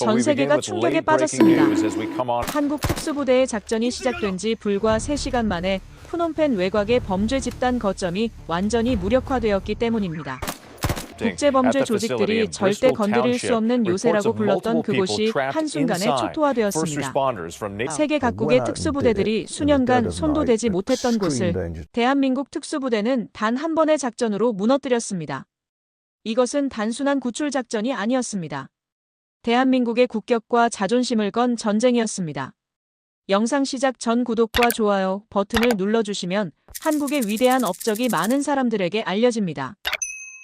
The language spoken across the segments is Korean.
전 세계가 충격에 빠졌습니다. 한국 특수부대의 작전이 시작된 지 불과 3시간 만에 프놈펜 외곽의 범죄 집단 거점이 완전히 무력화되었기 때문입니다. 국제범죄 조직들이 절대 건드릴 수 없는 요새라고 불렀던 그곳이 한순간에 초토화되었습니다. 세계 각국의 특수부대들이 수년간 손도 대지 못했던 곳을 대한민국 특수부대는 단 한 번의 작전으로 무너뜨렸습니다. 이것은 단순한 구출 작전이 아니었습니다. 대한민국의 국격과 자존심을 건 전쟁이었습니다. 영상 시작 전 구독과 좋아요 버튼을 눌러주시면 한국의 위대한 업적이 많은 사람들에게 알려집니다.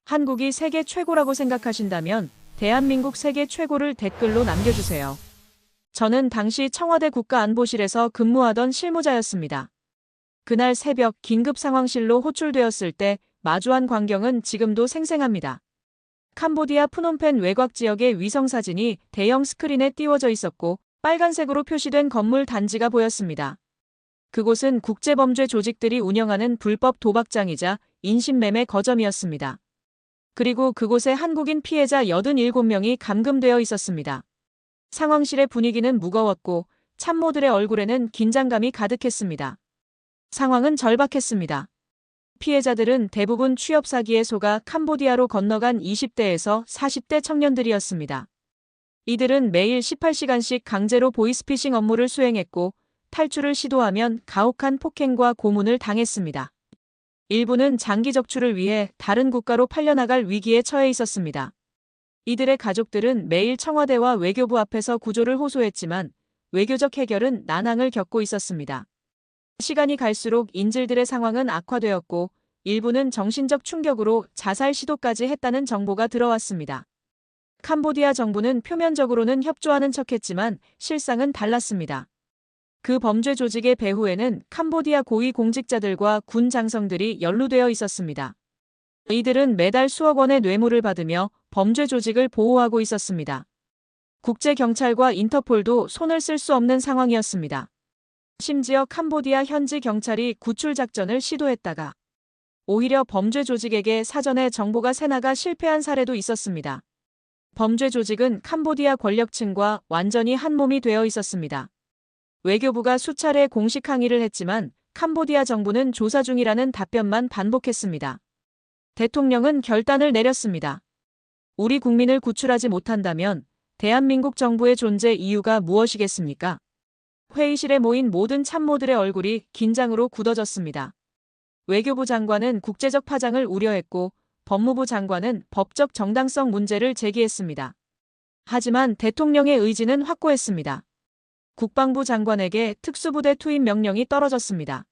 한국이 세계 최고라고 생각하신다면 대한민국 세계 최고를 댓글로 남겨주세요. 저는 당시 청와대 국가안보실에서 근무하던 실무자였습니다. 그날 새벽 긴급 상황실로 호출되었을 때 마주한 광경은 지금도 생생합니다. 캄보디아 프놈펜 외곽 지역의 위성사진이 대형 스크린에 띄워져 있었고 빨간색으로 표시된 건물 단지가 보였습니다. 그곳은 국제범죄 조직들이 운영하는 불법 도박장이자 인신매매 거점이었습니다. 그리고 그곳에 한국인 피해자 87명이 감금되어 있었습니다. 상황실의 분위기는 무거웠고 참모들의 얼굴에는 긴장감이 가득했습니다. 상황은 절박했습니다. 피해자들은 대부분 취업 사기에 속아 캄보디아로 건너간 20대에서 40대 청년들이었습니다. 이들은 매일 18시간씩 강제로 보이스피싱 업무를 수행했고 탈출을 시도하면 가혹한 폭행과 고문을 당했습니다. 일부는 장기 적출을 위해 다른 국가로 팔려나갈 위기에 처해 있었습니다. 이들의 가족들은 매일 청와대와 외교부 앞에서 구조를 호소했지만 외교적 해결은 난항을 겪고 있었습니다. 시간이 갈수록 인질들의 상황은 악화되었고 일부는 정신적 충격으로 자살 시도까지 했다는 정보가 들어왔습니다. 캄보디아 정부는 표면적으로는 협조하는 척했지만 실상은 달랐습니다. 그 범죄 조직의 배후에는 캄보디아 고위 공직자들과 군 장성들이 연루되어 있었습니다. 이들은 매달 수억 원의 뇌물을 받으며 범죄 조직을 보호하고 있었습니다. 국제경찰과 인터폴도 손을 쓸 수 없는 상황이었습니다. 심지어 캄보디아 현지 경찰이 구출 작전을 시도했다가 오히려 범죄 조직에게 사전에 정보가 새나가 실패한 사례도 있었습니다. 범죄 조직은 캄보디아 권력층과 완전히 한몸이 되어 있었습니다. 외교부가 수차례 공식 항의를 했지만 캄보디아 정부는 조사 중이라는 답변만 반복했습니다. 대통령은 결단을 내렸습니다. 우리 국민을 구출하지 못한다면 대한민국 정부의 존재 이유가 무엇이겠습니까? 회의실에 모인 모든 참모들의 얼굴이 긴장으로 굳어졌습니다. 외교부 장관은 국제적 파장을 우려했고 법무부 장관은 법적 정당성 문제를 제기했습니다. 하지만 대통령의 의지는 확고했습니다. 국방부 장관에게 특수부대 투입 명령이 떨어졌습니다.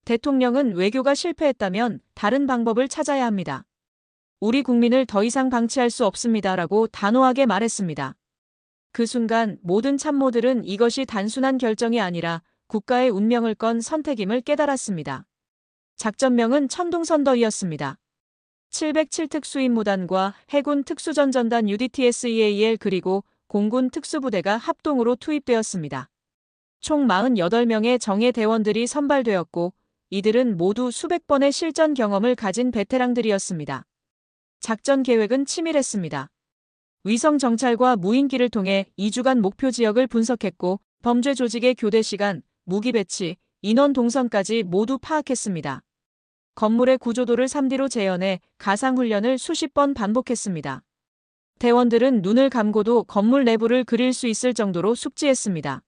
대통령은 외교가 실패했다면 다른 방법을 찾아야 합니다. 우리 국민을 더 이상 방치할 수 없습니다라고 단호하게 말했습니다. 그 순간 모든 참모들은 이것이 단순한 결정이 아니라 국가의 운명을 건 선택임을 깨달았습니다. 작전명은 천둥선더위였습니다. 707 특수임무단과 해군 특수전전단 UDTSEAL 그리고 공군 특수부대가 합동으로 투입되었습니다. 총 48명의 정예 대원들이 선발되었고 이들은 모두 수백 번의 실전 경험을 가진 베테랑들이었습니다. 작전 계획은 치밀했습니다. 위성 정찰과 무인기를 통해 2주간 목표 지역을 분석했고 범죄 조직의 교대 시간, 무기 배치, 인원 동선까지 모두 파악했습니다. 건물의 구조도를 3D로 재현해 가상훈련을 수십 번 반복했습니다. 대원들은 눈을 감고도 건물 내부를 그릴 수 있을 정도로 숙지했습니다.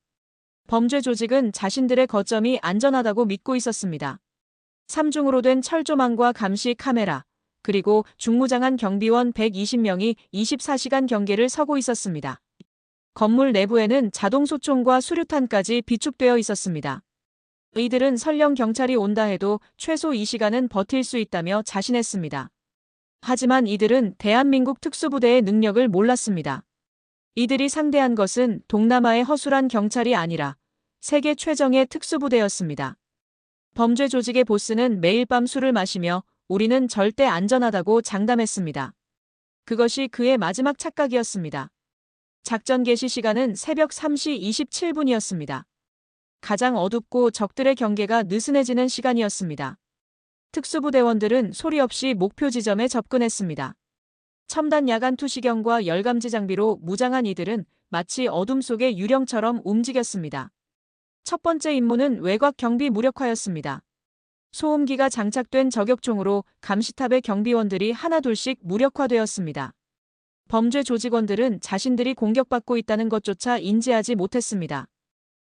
범죄 조직은 자신들의 거점이 안전하다고 믿고 있었습니다. 3중으로 된 철조망과 감시 카메라, 그리고 중무장한 경비원 120명이 24시간 경계를 서고 있었습니다. 건물 내부에는 자동소총과 수류탄까지 비축되어 있었습니다. 이들은 설령 경찰이 온다 해도 최소 2시간은 버틸 수 있다며 자신했습니다. 하지만 이들은 대한민국 특수부대의 능력을 몰랐습니다. 이들이 상대한 것은 동남아의 허술한 경찰이 아니라 세계 최정의 특수부대였습니다. 범죄 조직의 보스는 매일 밤 술을 마시며 우리는 절대 안전하다고 장담했습니다. 그것이 그의 마지막 착각이었습니다. 작전 개시 시간은 새벽 3시 27분이었습니다. 가장 어둡고 적들의 경계가 느슨해지는 시간이었습니다. 특수부대원들은 소리 없이 목표 지점에 접근했습니다. 첨단 야간 투시경과 열감지 장비로 무장한 이들은 마치 어둠 속의 유령처럼 움직였습니다. 첫 번째 임무는 외곽 경비 무력화였습니다. 소음기가 장착된 저격총으로 감시탑의 경비원들이 하나둘씩 무력화되었습니다. 범죄 조직원들은 자신들이 공격받고 있다는 것조차 인지하지 못했습니다.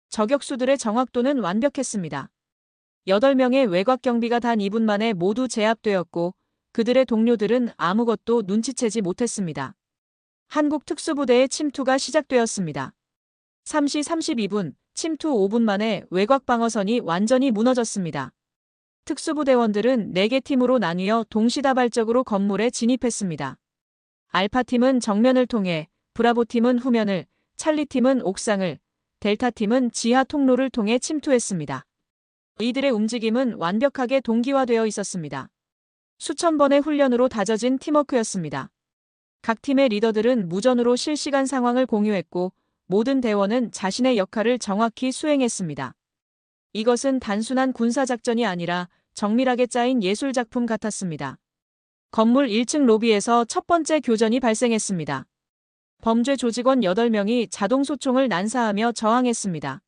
저격수들의 정확도는 완벽했습니다. 8명의 외곽 경비가 단 2분 만에 모두 제압되었고 그들의 동료들은 아무것도 눈치채지 못했습니다. 한국 특수부대의 침투가 시작되었습니다. 3시 32분, 침투 5분 만에 외곽 방어선이 완전히 무너졌습니다. 특수부대원들은 4개 팀으로 나뉘어 동시다발적으로 건물에 진입했습니다. 알파팀은 정면을 통해, 브라보팀은 후면을, 찰리팀은 옥상을, 델타팀은 지하 통로를 통해 침투했습니다. 이들의 움직임은 완벽하게 동기화되어 있었습니다. 수천 번의 훈련으로 다져진 팀워크였습니다. 각 팀의 리더들은 무전으로 실시간 상황을 공유했고 모든 대원은 자신의 역할을 정확히 수행했습니다. 이것은 단순한 군사작전이 아니라 정밀하게 짜인 예술작품 같았습니다. 건물 1층 로비에서 첫 번째 교전이 발생했습니다. 범죄 조직원 8명이 자동소총을 난사하며 저항했습니다.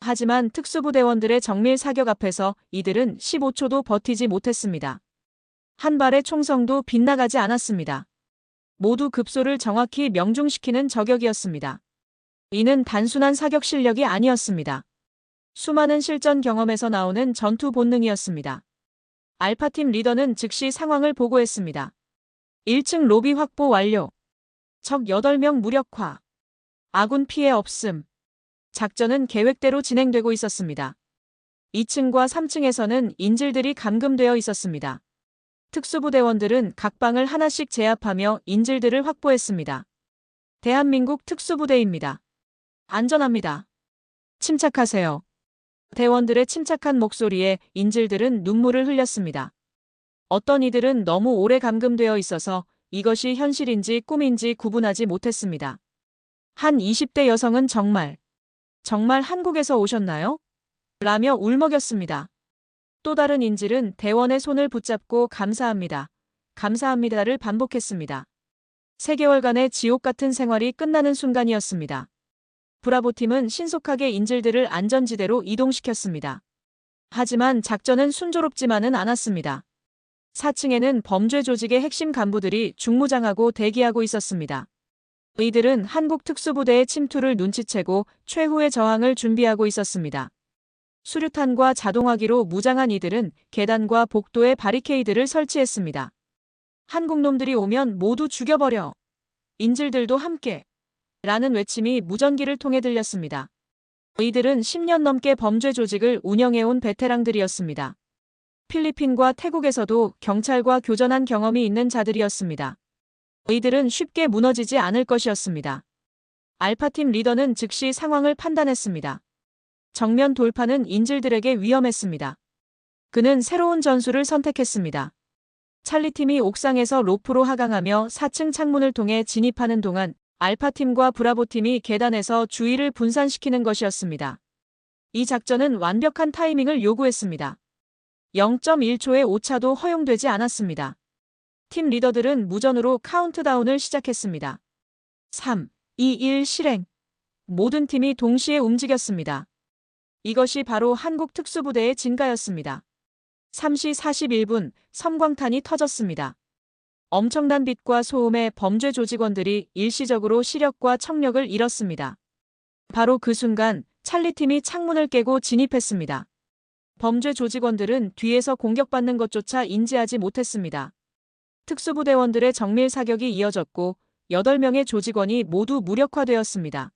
하지만 특수부대원들의 정밀 사격 앞에서 이들은 15초도 버티지 못했습니다. 한 발의 총성도 빗나가지 않았습니다. 모두 급소를 정확히 명중시키는 저격이었습니다. 이는 단순한 사격 실력이 아니었습니다. 수많은 실전 경험에서 나오는 전투 본능이었습니다. 알파팀 리더는 즉시 상황을 보고했습니다. 1층 로비 확보 완료. 적 8명 무력화. 아군 피해 없음. 작전은 계획대로 진행되고 있었습니다. 2층과 3층에서는 인질들이 감금되어 있었습니다. 특수부대원들은 각 방을 하나씩 제압하며 인질들을 확보했습니다. 대한민국 특수부대입니다. 안전합니다. 침착하세요. 대원들의 침착한 목소리에 인질들은 눈물을 흘렸습니다. 어떤 이들은 너무 오래 감금되어 있어서 이것이 현실인지 꿈인지 구분하지 못했습니다. 한 20대 여성은 정말 한국에서 오셨나요? 라며 울먹였습니다. 또 다른 인질은 대원의 손을 붙잡고 감사합니다. 감사합니다를 반복했습니다. 3개월간의 지옥 같은 생활이 끝나는 순간이었습니다. 브라보팀은 신속하게 인질들을 안전지대로 이동시켰습니다. 하지만 작전은 순조롭지만은 않았습니다. 4층에는 범죄 조직의 핵심 간부들이 중무장하고 대기하고 있었습니다. 이들은 한국 특수부대의 침투를 눈치채고 최후의 저항을 준비하고 있었습니다. 수류탄과 자동화기로 무장한 이들은 계단과 복도에 바리케이드를 설치했습니다. 한국 놈들이 오면 모두 죽여버려. 인질들도 함께. 라는 외침이 무전기를 통해 들렸습니다. 이들은 10년 넘게 범죄 조직을 운영해온 베테랑들이었습니다. 필리핀과 태국에서도 경찰과 교전한 경험이 있는 자들이었습니다. 이들은 쉽게 무너지지 않을 것이었습니다. 알파팀 리더는 즉시 상황을 판단했습니다. 정면 돌파는 인질들에게 위험했습니다. 그는 새로운 전술을 선택했습니다. 찰리팀이 옥상에서 로프로 하강하며 4층 창문을 통해 진입하는 동안 알파팀과 브라보팀이 계단에서 주의를 분산시키는 것이었습니다. 이 작전은 완벽한 타이밍을 요구했습니다. 0.1초의 오차도 허용되지 않았습니다. 팀 리더들은 무전으로 카운트다운을 시작했습니다. 3, 2, 1 실행. 모든 팀이 동시에 움직였습니다. 이것이 바로 한국 특수부대의 진가였습니다. 3시 41분 섬광탄이 터졌습니다. 엄청난 빛과 소음에 범죄 조직원들이 일시적으로 시력과 청력을 잃었습니다. 바로 그 순간 찰리팀이 창문을 깨고 진입했습니다. 범죄 조직원들은 뒤에서 공격받는 것조차 인지하지 못했습니다. 특수부대원들의 정밀 사격이 이어졌고 8명의 조직원이 모두 무력화되었습니다.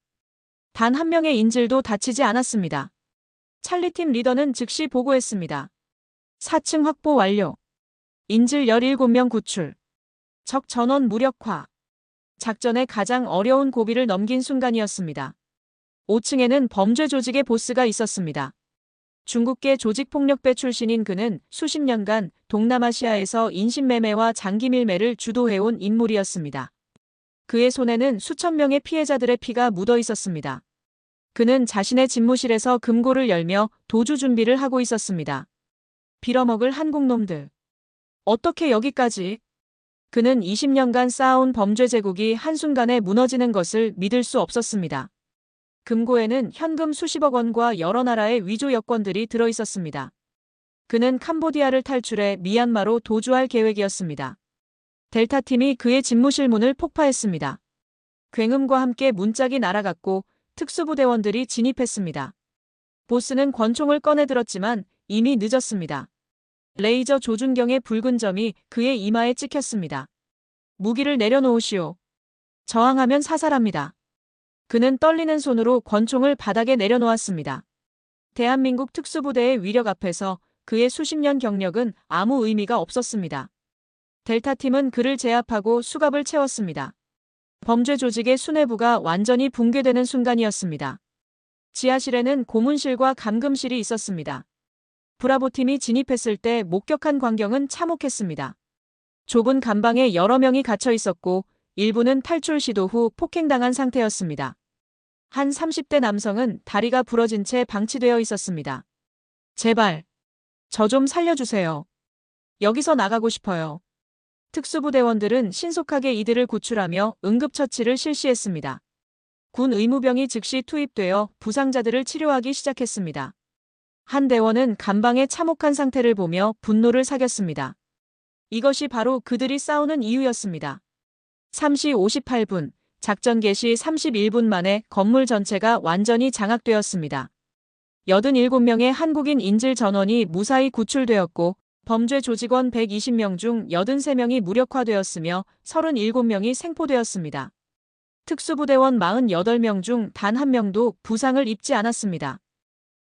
단 한 명의 인질도 다치지 않았습니다. 찰리팀 리더는 즉시 보고했습니다. 4층 확보 완료. 인질 17명 구출. 적 전원 무력화. 작전의 가장 어려운 고비를 넘긴 순간이었습니다. 5층에는 범죄 조직의 보스가 있었습니다. 중국계 조직폭력배 출신인 그는 수십 년간 동남아시아에서 인신매매와 장기밀매를 주도해온 인물이었습니다. 그의 손에는 수천 명의 피해자들의 피가 묻어 있었습니다. 그는 자신의 집무실에서 금고를 열며 도주 준비를 하고 있었습니다. 빌어먹을 한국 놈들. 어떻게 여기까지? 그는 20년간 쌓아온 범죄 제국이 한순간에 무너지는 것을 믿을 수 없었습니다. 금고에는 현금 수십억 원과 여러 나라의 위조 여권들이 들어있었습니다. 그는 캄보디아를 탈출해 미얀마로 도주할 계획이었습니다. 델타팀이 그의 집무실 문을 폭파했습니다. 굉음과 함께 문짝이 날아갔고 특수부대원들이 진입했습니다. 보스는 권총을 꺼내들었지만 이미 늦었습니다. 레이저 조준경의 붉은 점이 그의 이마에 찍혔습니다. 무기를 내려놓으시오. 저항하면 사살합니다. 그는 떨리는 손으로 권총을 바닥에 내려놓았습니다. 대한민국 특수부대의 위력 앞에서 그의 수십 년 경력은 아무 의미가 없었습니다. 델타팀은 그를 제압하고 수갑을 채웠습니다. 범죄 조직의 수뇌부가 완전히 붕괴되는 순간이었습니다. 지하실에는 고문실과 감금실이 있었습니다. 브라보팀이 진입했을 때 목격한 광경은 참혹했습니다. 좁은 감방에 여러 명이 갇혀 있었고 일부는 탈출 시도 후 폭행당한 상태였습니다. 한 30대 남성은 다리가 부러진 채 방치되어 있었습니다. 제발, 저 좀 살려주세요. 여기서 나가고 싶어요. 특수부대원들은 신속하게 이들을 구출하며 응급처치를 실시했습니다. 군 의무병이 즉시 투입되어 부상자들을 치료하기 시작했습니다. 한 대원은 감방의 참혹한 상태를 보며 분노를 사겼습니다. 이것이 바로 그들이 싸우는 이유였습니다. 3시 58분, 작전 개시 31분 만에 건물 전체가 완전히 장악되었습니다. 87명의 한국인 인질 전원이 무사히 구출되었고 범죄 조직원 120명 중 83명이 무력화되었으며 37명이 생포되었습니다. 특수부대원 48명 중 단 한 명도 부상을 입지 않았습니다.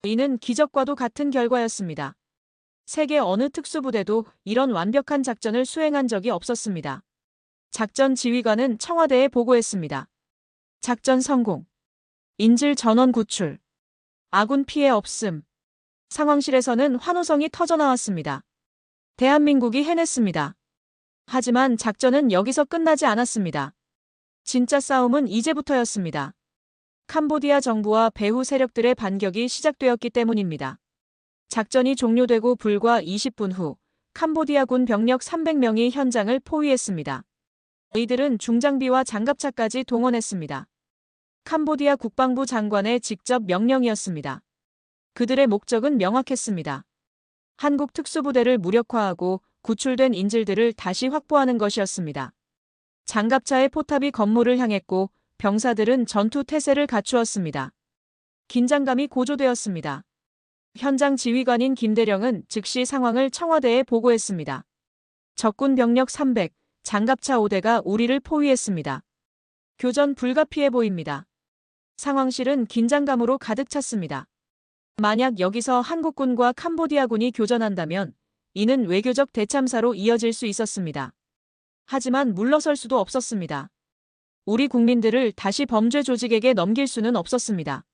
이는 기적과도 같은 결과였습니다. 세계 어느 특수부대도 이런 완벽한 작전을 수행한 적이 없었습니다. 작전 지휘관은 청와대에 보고했습니다. 작전 성공. 인질 전원 구출. 아군 피해 없음. 상황실에서는 환호성이 터져나왔습니다. 대한민국이 해냈습니다. 하지만 작전은 여기서 끝나지 않았습니다. 진짜 싸움은 이제부터였습니다. 캄보디아 정부와 배후 세력들의 반격이 시작되었기 때문입니다. 작전이 종료되고 불과 20분 후 캄보디아군 병력 300명이 현장을 포위했습니다. 이들은 중장비와 장갑차까지 동원했습니다. 캄보디아 국방부 장관의 직접 명령이었습니다. 그들의 목적은 명확했습니다. 한국 특수부대를 무력화하고 구출된 인질들을 다시 확보하는 것이었습니다. 장갑차의 포탑이 건물을 향했고 병사들은 전투 태세를 갖추었습니다. 긴장감이 고조되었습니다. 현장 지휘관인 김대령은 즉시 상황을 청와대에 보고했습니다. 적군 병력 300, 장갑차 5대가 우리를 포위했습니다. 교전 불가피해 보입니다. 상황실은 긴장감으로 가득 찼습니다. 만약 여기서 한국군과 캄보디아군이 교전한다면 이는 외교적 대참사로 이어질 수 있었습니다. 하지만 물러설 수도 없었습니다. 우리 국민들을 다시 범죄 조직에게 넘길 수는 없었습니다.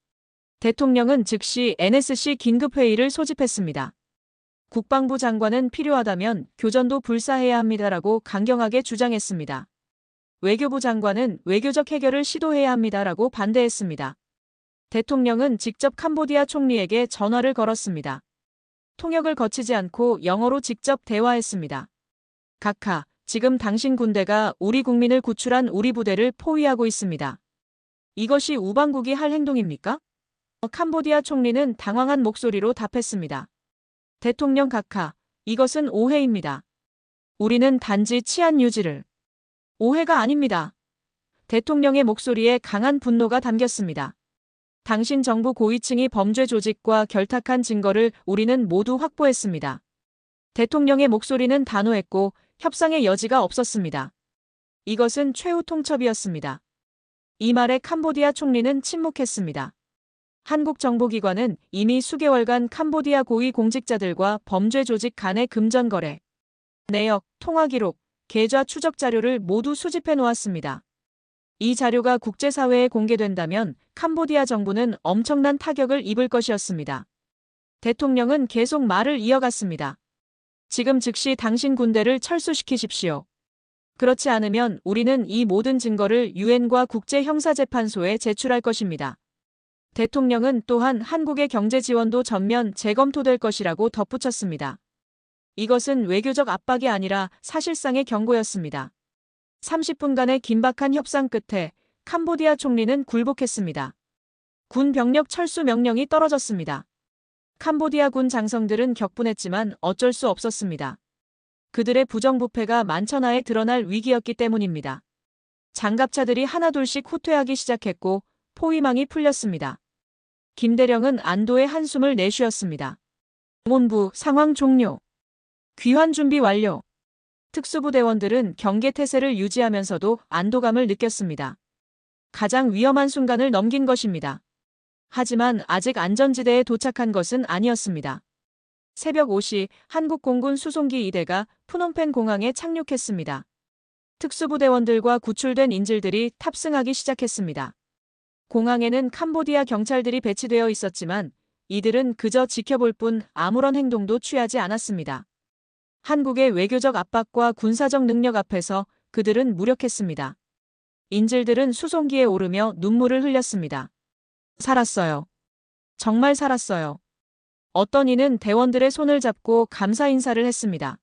대통령은 즉시 NSC 긴급회의를 소집했습니다. 국방부 장관은 필요하다면 교전도 불사해야 합니다라고 강경하게 주장했습니다. 외교부 장관은 외교적 해결을 시도해야 합니다라고 반대했습니다. 대통령은 직접 캄보디아 총리에게 전화를 걸었습니다. 통역을 거치지 않고 영어로 직접 대화했습니다. 각하, 지금 당신 군대가 우리 국민을 구출한 우리 부대를 포위하고 있습니다. 이것이 우방국이 할 행동입니까? 캄보디아 총리는 당황한 목소리로 답했습니다. 대통령 각하, 이것은 오해입니다. 우리는 단지 치안 유지를. 오해가 아닙니다. 대통령의 목소리에 강한 분노가 담겼습니다. 당신 정부 고위층이 범죄 조직과 결탁한 증거를 우리는 모두 확보했습니다. 대통령의 목소리는 단호했고 협상의 여지가 없었습니다. 이것은 최후 통첩이었습니다. 이 말에 캄보디아 총리는 침묵했습니다. 한국 정보기관은 이미 수개월간 캄보디아 고위 공직자들과 범죄 조직 간의 금전 거래, 내역, 통화 기록, 계좌 추적 자료를 모두 수집해 놓았습니다. 이 자료가 국제사회에 공개된다면 캄보디아 정부는 엄청난 타격을 입을 것이었습니다. 대통령은 계속 말을 이어갔습니다. 지금 즉시 당신 군대를 철수시키십시오. 그렇지 않으면 우리는 이 모든 증거를 유엔과 국제형사재판소에 제출할 것입니다. 대통령은 또한 한국의 경제 지원도 전면 재검토될 것이라고 덧붙였습니다. 이것은 외교적 압박이 아니라 사실상의 경고였습니다. 30분간의 긴박한 협상 끝에 캄보디아 총리는 굴복했습니다. 군 병력 철수 명령이 떨어졌습니다. 캄보디아 군 장성들은 격분했지만 어쩔 수 없었습니다. 그들의 부정부패가 만천하에 드러날 위기였기 때문입니다. 장갑차들이 하나둘씩 후퇴하기 시작했고 포위망이 풀렸습니다. 김대령은 안도의 한숨을 내쉬었습니다. 본부 상황 종료. 귀환 준비 완료. 특수부대원들은 경계태세를 유지하면서도 안도감을 느꼈습니다. 가장 위험한 순간을 넘긴 것입니다. 하지만 아직 안전지대에 도착한 것은 아니었습니다. 새벽 5시 한국 공군 수송기 2대가 푸놈펜 공항에 착륙했습니다. 특수부대원들과 구출된 인질들이 탑승하기 시작했습니다. 공항에는 캄보디아 경찰들이 배치되어 있었지만 이들은 그저 지켜볼 뿐 아무런 행동도 취하지 않았습니다. 한국의 외교적 압박과 군사적 능력 앞에서 그들은 무력했습니다. 인질들은 수송기에 오르며 눈물을 흘렸습니다. 살았어요. 정말 살았어요. 어떤 이는 대원들의 손을 잡고 감사 인사를 했습니다.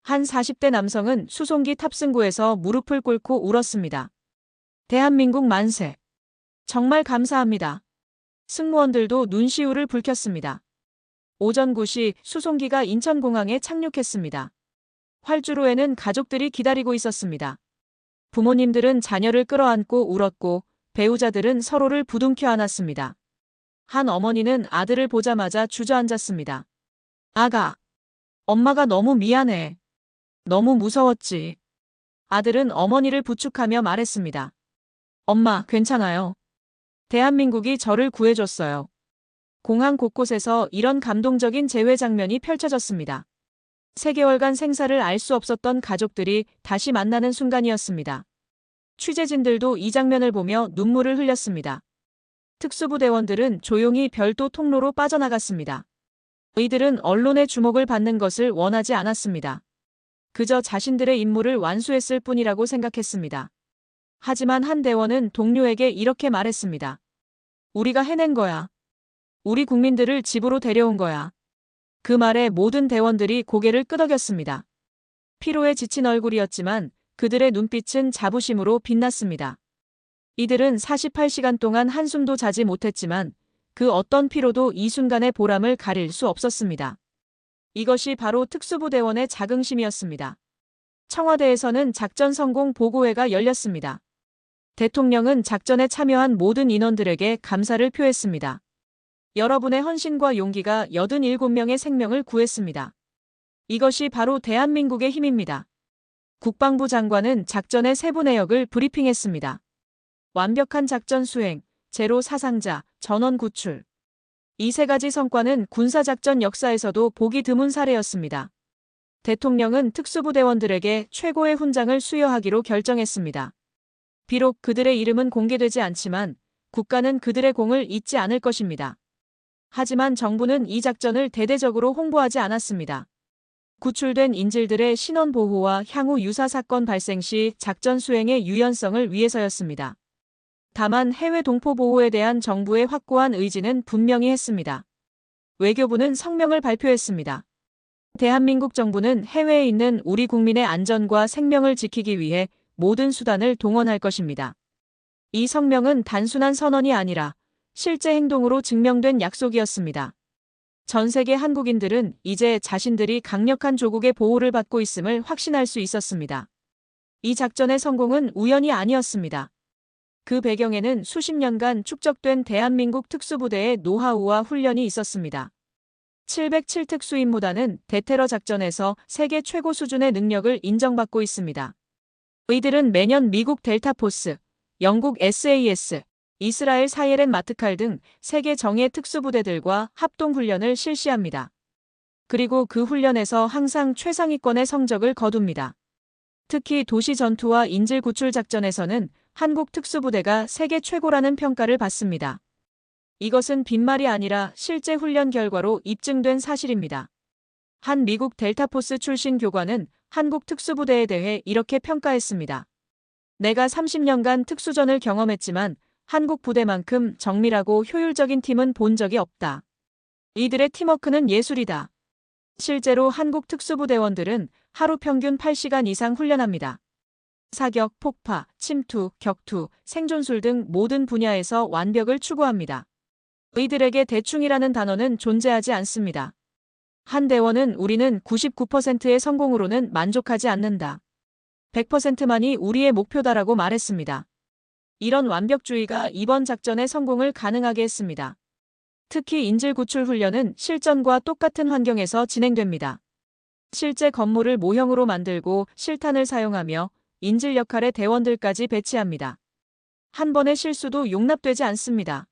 한 40대 남성은 수송기 탑승구에서 무릎을 꿇고 울었습니다. 대한민국 만세. 정말 감사합니다. 승무원들도 눈시울을 붉혔습니다. 오전 9시 수송기가 인천공항에 착륙했습니다. 활주로에는 가족들이 기다리고 있었습니다. 부모님들은 자녀를 끌어안고 울었고 배우자들은 서로를 부둥켜 안았습니다. 한 어머니는 아들을 보자마자 주저앉았습니다. 아가, 엄마가 너무 미안해. 너무 무서웠지. 아들은 어머니를 부축하며 말했습니다. 엄마, 괜찮아요. 대한민국이 저를 구해줬어요. 공항 곳곳에서 이런 감동적인 재회 장면이 펼쳐졌습니다. 3개월간 생사를 알 수 없었던 가족들이 다시 만나는 순간이었습니다. 취재진들도 이 장면을 보며 눈물을 흘렸습니다. 특수부대원들은 조용히 별도 통로로 빠져나갔습니다. 이들은 언론의 주목을 받는 것을 원하지 않았습니다. 그저 자신들의 임무를 완수했을 뿐이라고 생각했습니다. 하지만 한 대원은 동료에게 이렇게 말했습니다. 우리가 해낸 거야. 우리 국민들을 집으로 데려온 거야. 그 말에 모든 대원들이 고개를 끄덕였습니다. 피로에 지친 얼굴이었지만 그들의 눈빛은 자부심으로 빛났습니다. 이들은 48시간 동안 한숨도 자지 못했지만 그 어떤 피로도 이 순간의 보람을 가릴 수 없었습니다. 이것이 바로 특수부대원의 자긍심이었습니다. 청와대에서는 작전 성공 보고회가 열렸습니다. 대통령은 작전에 참여한 모든 인원들에게 감사를 표했습니다. 여러분의 헌신과 용기가 87명의 생명을 구했습니다. 이것이 바로 대한민국의 힘입니다. 국방부 장관은 작전의 세부 내역을 브리핑했습니다. 완벽한 작전 수행, 제로 사상자, 전원 구출. 이 3가지 성과는 군사작전 역사에서도 보기 드문 사례였습니다. 대통령은 특수부대원들에게 최고의 훈장을 수여하기로 결정했습니다. 비록 그들의 이름은 공개되지 않지만 국가는 그들의 공을 잊지 않을 것입니다. 하지만 정부는 이 작전을 대대적으로 홍보하지 않았습니다. 구출된 인질들의 신원 보호와 향후 유사 사건 발생 시 작전 수행의 유연성을 위해서였습니다. 다만 해외 동포 보호에 대한 정부의 확고한 의지는 분명히 했습니다. 외교부는 성명을 발표했습니다. 대한민국 정부는 해외에 있는 우리 국민의 안전과 생명을 지키기 위해 모든 수단을 동원할 것입니다. 이 성명은 단순한 선언이 아니라 실제 행동으로 증명된 약속이었습니다. 전 세계 한국인들은 이제 자신들이 강력한 조국의 보호를 받고 있음을 확신할 수 있었습니다. 이 작전의 성공은 우연이 아니었습니다. 그 배경에는 수십 년간 축적된 대한민국 특수부대의 노하우와 훈련이 있었습니다. 707 특수임무단은 대테러 작전에서 세계 최고 수준의 능력을 인정받고 있습니다. 이들은 매년 미국 델타포스, 영국 SAS, 이스라엘 사헬엔 마트칼 등 세계 정예 특수부대들과 합동훈련을 실시합니다. 그리고 그 훈련에서 항상 최상위권의 성적을 거둡니다. 특히 도시 전투와 인질 구출 작전에서는 한국 특수부대가 세계 최고라는 평가를 받습니다. 이것은 빈말이 아니라 실제 훈련 결과로 입증된 사실입니다. 한 미국 델타포스 출신 교관은 한국 특수부대에 대해 이렇게 평가했습니다. 내가 30년간 특수전을 경험했지만 한국 부대만큼 정밀하고 효율적인 팀은 본 적이 없다. 이들의 팀워크는 예술이다. 실제로 한국 특수부대원들은 하루 평균 8시간 이상 훈련합니다. 사격, 폭파, 침투, 격투, 생존술 등 모든 분야에서 완벽을 추구합니다. 이들에게 대충이라는 단어는 존재하지 않습니다. 한 대원은 우리는 99%의 성공으로는 만족하지 않는다. 100%만이 우리의 목표다라고 말했습니다. 이런 완벽주의가 이번 작전의 성공을 가능하게 했습니다. 특히 인질 구출 훈련은 실전과 똑같은 환경에서 진행됩니다. 실제 건물을 모형으로 만들고 실탄을 사용하며 인질 역할의 대원들까지 배치합니다. 한 번의 실수도 용납되지 않습니다.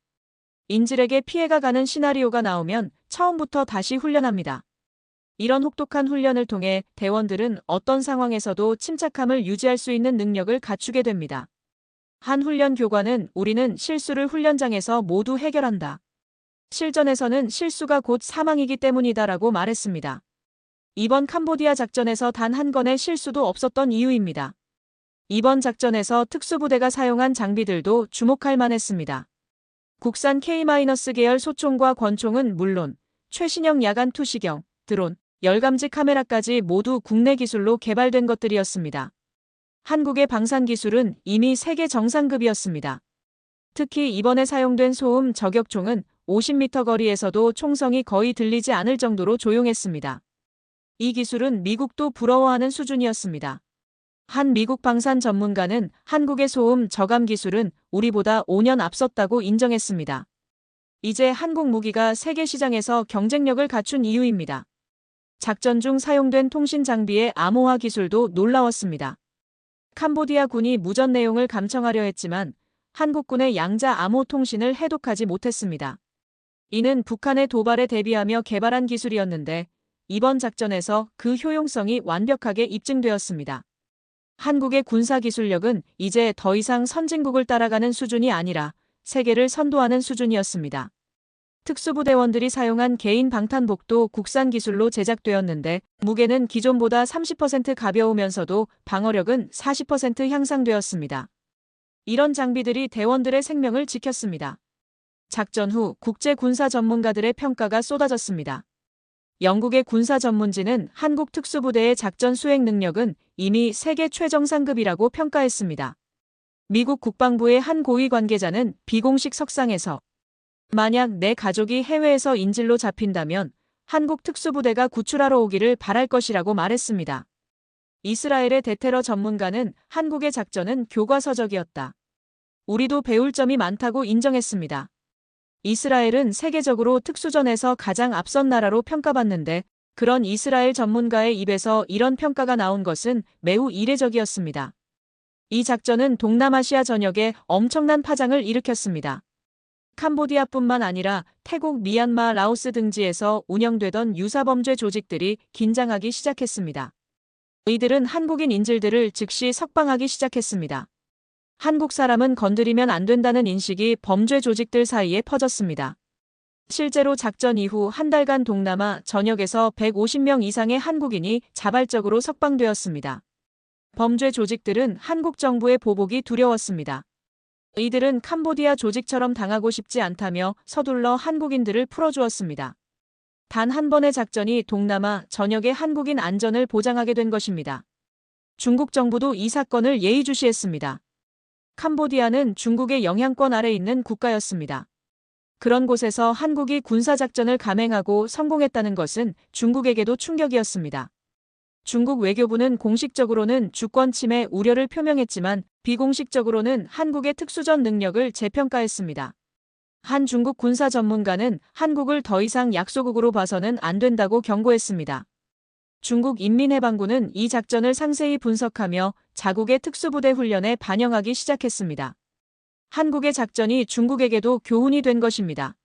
인질에게 피해가 가는 시나리오가 나오면 처음부터 다시 훈련합니다. 이런 혹독한 훈련을 통해 대원들은 어떤 상황에서도 침착함을 유지할 수 있는 능력을 갖추게 됩니다. 한 훈련 교관은 우리는 실수를 훈련장에서 모두 해결한다. 실전에서는 실수가 곧 사망이기 때문이다라고 말했습니다. 이번 캄보디아 작전에서 단 한 건의 실수도 없었던 이유입니다. 이번 작전에서 특수부대가 사용한 장비들도 주목할 만했습니다. 국산 K-계열 소총과 권총은 물론 최신형 야간 투시경, 드론, 열감지 카메라까지 모두 국내 기술로 개발된 것들이었습니다. 한국의 방산 기술은 이미 세계 정상급이었습니다. 특히 이번에 사용된 소음 저격총은 50m 거리에서도 총성이 거의 들리지 않을 정도로 조용했습니다. 이 기술은 미국도 부러워하는 수준이었습니다. 한 미국 방산 전문가는 한국의 소음 저감 기술은 우리보다 5년 앞섰다고 인정했습니다. 이제 한국 무기가 세계 시장에서 경쟁력을 갖춘 이유입니다. 작전 중 사용된 통신 장비의 암호화 기술도 놀라웠습니다. 캄보디아 군이 무전 내용을 감청하려 했지만 한국군의 양자 암호 통신을 해독하지 못했습니다. 이는 북한의 도발에 대비하며 개발한 기술이었는데 이번 작전에서 그 효용성이 완벽하게 입증되었습니다. 한국의 군사기술력은 이제 더 이상 선진국을 따라가는 수준이 아니라 세계를 선도하는 수준이었습니다. 특수부대원들이 사용한 개인 방탄복도 국산 기술로 제작되었는데 무게는 기존보다 30% 가벼우면서도 방어력은 40% 향상되었습니다. 이런 장비들이 대원들의 생명을 지켰습니다. 작전 후 국제 군사 전문가들의 평가가 쏟아졌습니다. 영국의 군사 전문지는 한국 특수부대의 작전 수행 능력은 이미 세계 최정상급이라고 평가했습니다. 미국 국방부의 한 고위 관계자는 비공식 석상에서 만약 내 가족이 해외에서 인질로 잡힌다면 한국 특수부대가 구출하러 오기를 바랄 것이라고 말했습니다. 이스라엘의 대테러 전문가는 한국의 작전은 교과서적이었다. 우리도 배울 점이 많다고 인정했습니다. 이스라엘은 세계적으로 특수전에서 가장 앞선 나라로 평가받는데 그런 이스라엘 전문가의 입에서 이런 평가가 나온 것은 매우 이례적이었습니다. 이 작전은 동남아시아 전역에 엄청난 파장을 일으켰습니다. 캄보디아뿐만 아니라 태국, 미얀마, 라오스 등지에서 운영되던 유사범죄 조직들이 긴장하기 시작했습니다. 이들은 한국인 인질들을 즉시 석방하기 시작했습니다. 한국 사람은 건드리면 안 된다는 인식이 범죄 조직들 사이에 퍼졌습니다. 실제로 작전 이후 한 달간 동남아 전역에서 150명 이상의 한국인이 자발적으로 석방되었습니다. 범죄 조직들은 한국 정부의 보복이 두려웠습니다. 이들은 캄보디아 조직처럼 당하고 싶지 않다며 서둘러 한국인들을 풀어주었습니다. 단 한 번의 작전이 동남아 전역의 한국인 안전을 보장하게 된 것입니다. 중국 정부도 이 사건을 예의주시했습니다. 캄보디아는 중국의 영향권 아래 있는 국가였습니다. 그런 곳에서 한국이 군사작전을 감행하고 성공했다는 것은 중국에게도 충격이었습니다. 중국 외교부는 공식적으로는 주권 침해 우려를 표명했지만 비공식적으로는 한국의 특수전 능력을 재평가했습니다. 한 중국 군사 전문가는 한국을 더 이상 약소국으로 봐서는 안 된다고 경고했습니다. 중국 인민해방군은 이 작전을 상세히 분석하며 자국의 특수부대 훈련에 반영하기 시작했습니다. 한국의 작전이 중국에게도 교훈이 된 것입니다.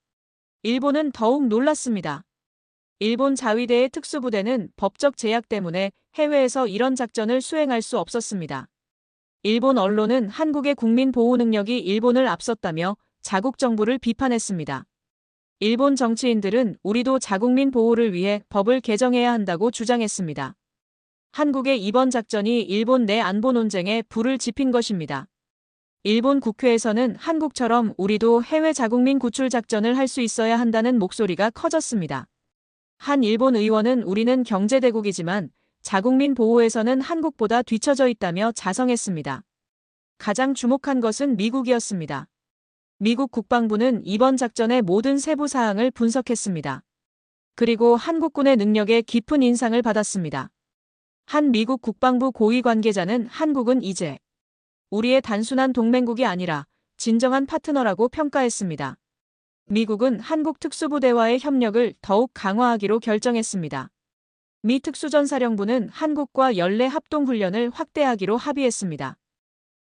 일본은 더욱 놀랐습니다. 일본 자위대의 특수부대는 법적 제약 때문에 해외에서 이런 작전을 수행할 수 없었습니다. 일본 언론은 한국의 국민 보호 능력이 일본을 앞섰다며 자국 정부를 비판했습니다. 일본 정치인들은 우리도 자국민 보호를 위해 법을 개정해야 한다고 주장했습니다. 한국의 이번 작전이 일본 내 안보 논쟁에 불을 지핀 것입니다. 일본 국회에서는 한국처럼 우리도 해외 자국민 구출 작전을 할 수 있어야 한다는 목소리가 커졌습니다. 한 일본 의원은 우리는 경제대국이지만 자국민 보호에서는 한국보다 뒤처져 있다며 자성했습니다. 가장 주목한 것은 미국이었습니다. 미국 국방부는 이번 작전의 모든 세부 사항을 분석했습니다. 그리고 한국군의 능력에 깊은 인상을 받았습니다. 한 미국 국방부 고위 관계자는 한국은 이제 우리의 단순한 동맹국이 아니라 진정한 파트너라고 평가했습니다. 미국은 한국 특수부대와의 협력을 더욱 강화하기로 결정했습니다. 미 특수전사령부는 한국과 연례 합동훈련을 확대하기로 합의했습니다.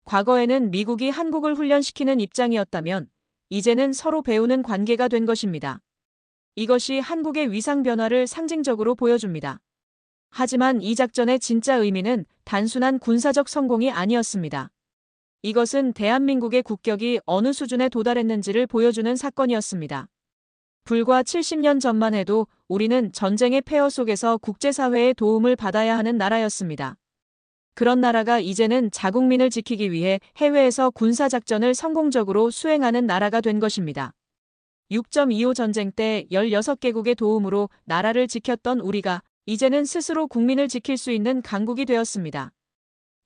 과거에는 미국이 한국을 훈련시키는 입장이었다면 이제는 서로 배우는 관계가 된 것입니다. 이것이 한국의 위상 변화를 상징적으로 보여줍니다. 하지만 이 작전의 진짜 의미는 단순한 군사적 성공이 아니었습니다. 이것은 대한민국의 국격이 어느 수준에 도달했는지를 보여주는 사건이었습니다. 불과 70년 전만 해도 우리는 전쟁의 폐허 속에서 국제사회의 도움을 받아야 하는 나라였습니다. 그런 나라가 이제는 자국민을 지키기 위해 해외에서 군사작전을 성공적으로 수행하는 나라가 된 것입니다. 6.25 전쟁 때 16개국의 도움으로 나라를 지켰던 우리가 이제는 스스로 국민을 지킬 수 있는 강국이 되었습니다.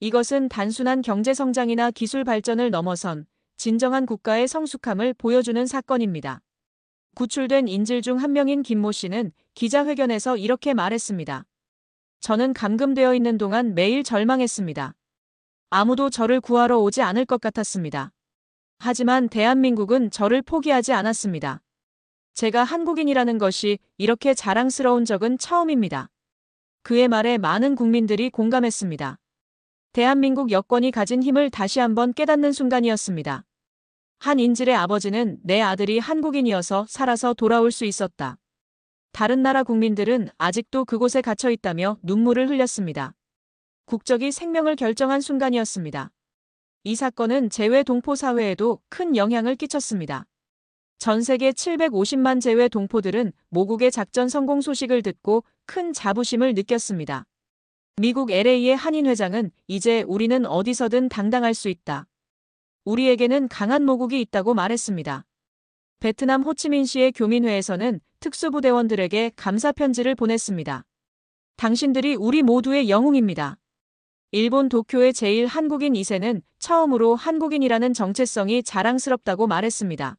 이것은 단순한 경제성장이나 기술 발전을 넘어선 진정한 국가의 성숙함을 보여주는 사건입니다. 구출된 인질 중 한 명인 김모 씨는 기자회견에서 이렇게 말했습니다. 저는 감금되어 있는 동안 매일 절망했습니다. 아무도 저를 구하러 오지 않을 것 같았습니다. 하지만 대한민국은 저를 포기하지 않았습니다. 제가 한국인이라는 것이 이렇게 자랑스러운 적은 처음입니다. 그의 말에 많은 국민들이 공감했습니다. 대한민국 여권이 가진 힘을 다시 한번 깨닫는 순간이었습니다. 한 인질의 아버지는 내 아들이 한국인이어서 살아서 돌아올 수 있었다. 다른 나라 국민들은 아직도 그곳에 갇혀 있다며 눈물을 흘렸습니다. 국적이 생명을 결정한 순간이었습니다. 이 사건은 재외 동포 사회에도 큰 영향을 끼쳤습니다. 전 세계 750만 재외 동포들은 모국의 작전 성공 소식을 듣고 큰 자부심을 느꼈습니다. 미국 LA의 한인 회장은 이제 우리는 어디서든 당당할 수 있다. 우리에게는 강한 모국이 있다고 말했습니다. 베트남 호치민시의 교민회에서는 특수부대원들에게 감사 편지를 보냈습니다. 당신들이 우리 모두의 영웅입니다. 일본 도쿄의 제일 한국인 2세는 처음으로 한국인이라는 정체성이 자랑스럽다고 말했습니다.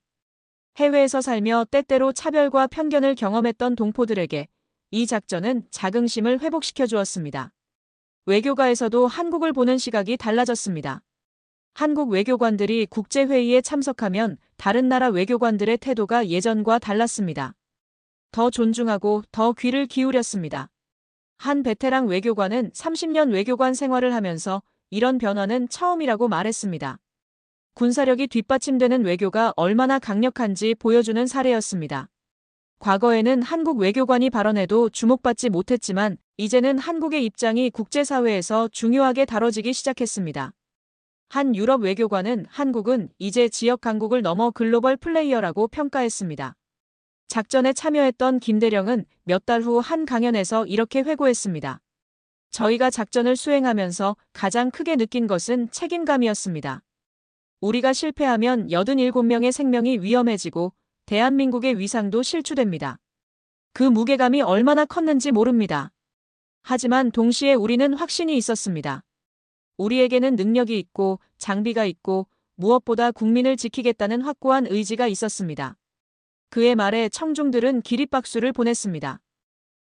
해외에서 살며 때때로 차별과 편견을 경험했던 동포들에게 이 작전은 자긍심을 회복시켜 주었습니다. 외교가에서도 한국을 보는 시각이 달라졌습니다. 한국 외교관들이 국제회의에 참석하면 다른 나라 외교관들의 태도가 예전과 달랐습니다. 더 존중하고 더 귀를 기울였습니다. 한 베테랑 외교관은 30년 외교관 생활을 하면서 이런 변화는 처음이라고 말했습니다. 군사력이 뒷받침되는 외교가 얼마나 강력한지 보여주는 사례였습니다. 과거에는 한국 외교관이 발언해도 주목받지 못했지만 이제는 한국의 입장이 국제사회에서 중요하게 다뤄지기 시작했습니다. 한 유럽 외교관은 한국은 이제 지역 강국을 넘어 글로벌 플레이어라고 평가했습니다. 작전에 참여했던 김대령은 몇 달 후 한 강연에서 이렇게 회고했습니다. 저희가 작전을 수행하면서 가장 크게 느낀 것은 책임감이었습니다. 우리가 실패하면 87명의 생명이 위험해지고 대한민국의 위상도 실추됩니다. 그 무게감이 얼마나 컸는지 모릅니다. 하지만 동시에 우리는 확신이 있었습니다. 우리에게는 능력이 있고 장비가 있고 무엇보다 국민을 지키겠다는 확고한 의지가 있었습니다. 그의 말에 청중들은 기립박수를 보냈습니다.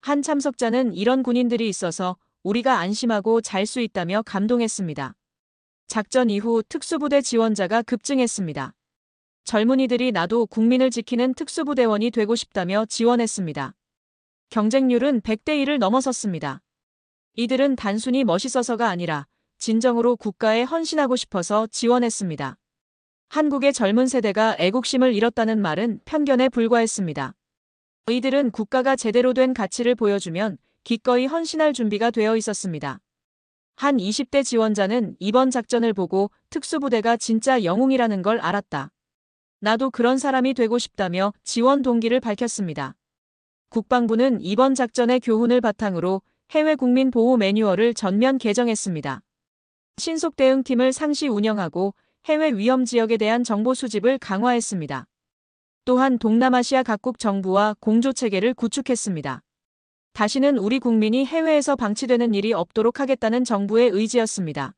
한 참석자는 이런 군인들이 있어서 우리가 안심하고 잘 수 있다며 감동했습니다. 작전 이후 특수부대 지원자가 급증했습니다. 젊은이들이 나도 국민을 지키는 특수부대원이 되고 싶다며 지원했습니다. 경쟁률은 100대 1을 넘어섰습니다. 이들은 단순히 멋있어서가 아니라 진정으로 국가에 헌신하고 싶어서 지원했습니다. 한국의 젊은 세대가 애국심을 잃었다는 말은 편견에 불과했습니다. 이들은 국가가 제대로 된 가치를 보여주면 기꺼이 헌신할 준비가 되어 있었습니다. 한 20대 지원자는 이번 작전을 보고 특수부대가 진짜 영웅이라는 걸 알았다. 나도 그런 사람이 되고 싶다며 지원 동기를 밝혔습니다. 국방부는 이번 작전의 교훈을 바탕으로 해외 국민 보호 매뉴얼을 전면 개정했습니다. 신속 대응팀을 상시 운영하고 해외 위험 지역에 대한 정보 수집을 강화했습니다. 또한 동남아시아 각국 정부와 공조 체계를 구축했습니다. 다시는 우리 국민이 해외에서 방치되는 일이 없도록 하겠다는 정부의 의지였습니다.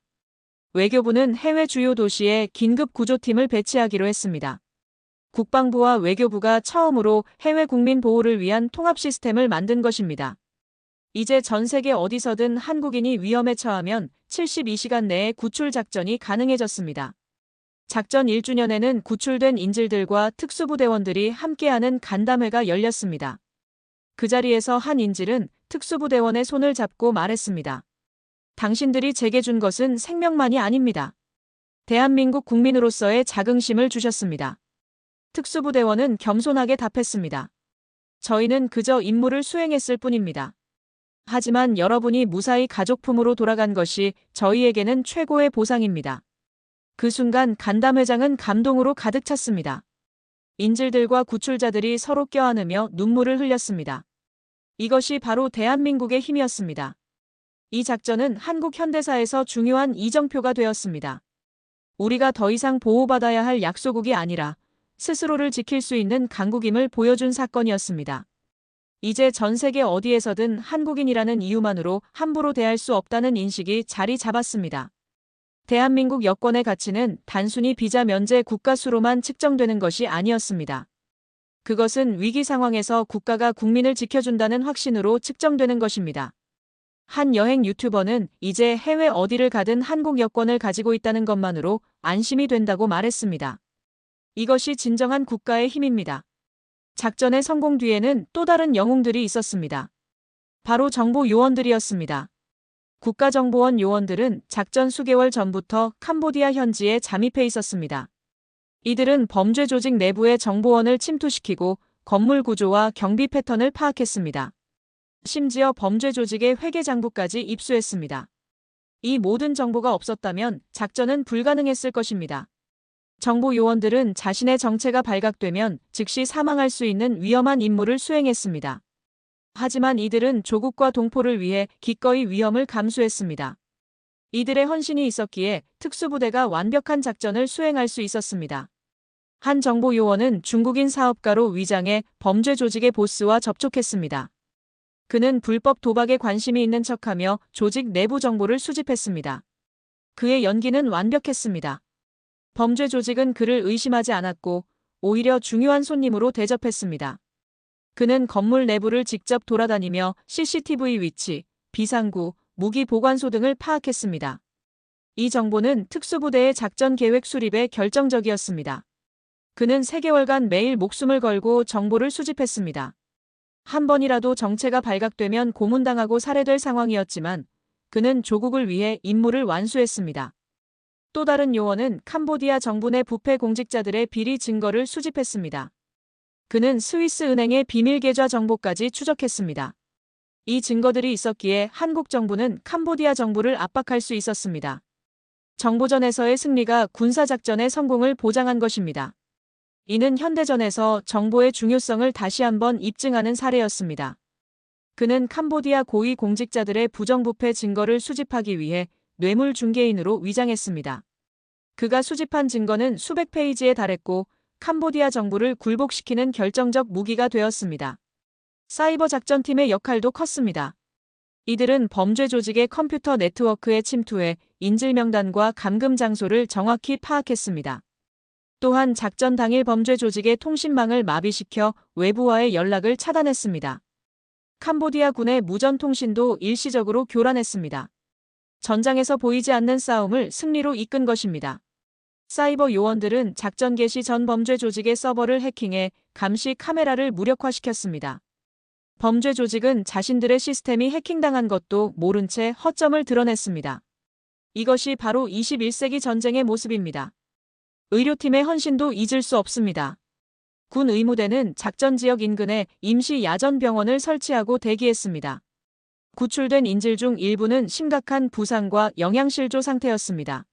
외교부는 해외 주요 도시에 긴급 구조팀을 배치하기로 했습니다. 국방부와 외교부가 처음으로 해외 국민 보호를 위한 통합 시스템을 만든 것입니다. 이제 전 세계 어디서든 한국인이 위험에 처하면 72시간 내에 구출 작전이 가능해졌습니다. 작전 1주년에는 구출된 인질들과 특수부대원들이 함께하는 간담회가 열렸습니다. 그 자리에서 한 인질은 특수부대원의 손을 잡고 말했습니다. 당신들이 제게 준 것은 생명만이 아닙니다. 대한민국 국민으로서의 자긍심을 주셨습니다. 특수부대원은 겸손하게 답했습니다. 저희는 그저 임무를 수행했을 뿐입니다. 하지만 여러분이 무사히 가족품으로 돌아간 것이 저희에게는 최고의 보상입니다. 그 순간 간담회장은 감동으로 가득 찼습니다. 인질들과 구출자들이 서로 껴안으며 눈물을 흘렸습니다. 이것이 바로 대한민국의 힘이었습니다. 이 작전은 한국 현대사에서 중요한 이정표가 되었습니다. 우리가 더 이상 보호받아야 할 약소국이 아니라 스스로를 지킬 수 있는 강국임을 보여준 사건이었습니다. 이제 전 세계 어디에서든 한국인이라는 이유만으로 함부로 대할 수 없다는 인식이 자리 잡았습니다. 대한민국 여권의 가치는 단순히 비자 면제 국가 수로만 측정되는 것이 아니었습니다. 그것은 위기 상황에서 국가가 국민을 지켜준다는 확신으로 측정되는 것입니다. 한 여행 유튜버는 이제 해외 어디를 가든 한국 여권을 가지고 있다는 것만으로 안심이 된다고 말했습니다. 이것이 진정한 국가의 힘입니다. 작전의 성공 뒤에는 또 다른 영웅들이 있었습니다. 바로 정보 요원들이었습니다. 국가정보원 요원들은 작전 수개월 전부터 캄보디아 현지에 잠입해 있었습니다. 이들은 범죄 조직 내부의 정보원을 침투시키고 건물 구조와 경비 패턴을 파악했습니다. 심지어 범죄 조직의 회계장부까지 입수했습니다. 이 모든 정보가 없었다면 작전은 불가능했을 것입니다. 정보 요원들은 자신의 정체가 발각되면 즉시 사망할 수 있는 위험한 임무를 수행했습니다. 하지만 이들은 조국과 동포를 위해 기꺼이 위험을 감수했습니다. 이들의 헌신이 있었기에 특수부대가 완벽한 작전을 수행할 수 있었습니다. 한 정보 요원은 중국인 사업가로 위장해 범죄 조직의 보스와 접촉했습니다. 그는 불법 도박에 관심이 있는 척하며 조직 내부 정보를 수집했습니다. 그의 연기는 완벽했습니다. 범죄 조직은 그를 의심하지 않았고 오히려 중요한 손님으로 대접했습니다. 그는 건물 내부를 직접 돌아다니며 CCTV 위치, 비상구, 무기 보관소 등을 파악했습니다. 이 정보는 특수부대의 작전 계획 수립에 결정적이었습니다. 그는 3개월간 매일 목숨을 걸고 정보를 수집했습니다. 한 번이라도 정체가 발각되면 고문당하고 살해될 상황이었지만 그는 조국을 위해 임무를 완수했습니다. 또 다른 요원은 캄보디아 정부 내 부패 공직자들의 비리 증거를 수집했습니다. 그는 스위스 은행의 비밀 계좌 정보까지 추적했습니다. 이 증거들이 있었기에 한국 정부는 캄보디아 정부를 압박할 수 있었습니다. 정보전에서의 승리가 군사작전의 성공을 보장한 것입니다. 이는 현대전에서 정보의 중요성을 다시 한번 입증하는 사례였습니다. 그는 캄보디아 고위 공직자들의 부정부패 증거를 수집하기 위해 뇌물 중개인으로 위장했습니다. 그가 수집한 증거는 수백 페이지에 달했고 캄보디아 정부를 굴복시키는 결정적 무기가 되었습니다. 사이버 작전팀의 역할도 컸습니다. 이들은 범죄 조직의 컴퓨터 네트워크에 침투해 인질 명단과 감금 장소를 정확히 파악했습니다. 또한 작전 당일 범죄 조직의 통신망을 마비시켜 외부와의 연락을 차단했습니다. 캄보디아 군의 무전 통신도 일시적으로 교란했습니다. 전장에서 보이지 않는 싸움을 승리로 이끈 것입니다. 사이버 요원들은 작전 개시 전 범죄 조직의 서버를 해킹해 감시 카메라를 무력화시켰습니다. 범죄 조직은 자신들의 시스템이 해킹당한 것도 모른 채 허점을 드러냈습니다. 이것이 바로 21세기 전쟁의 모습입니다. 의료팀의 헌신도 잊을 수 없습니다. 군 의무대는 작전 지역 인근에 임시 야전병원을 설치하고 대기했습니다. 구출된 인질 중 일부는 심각한 부상과 영양실조 상태였습니다.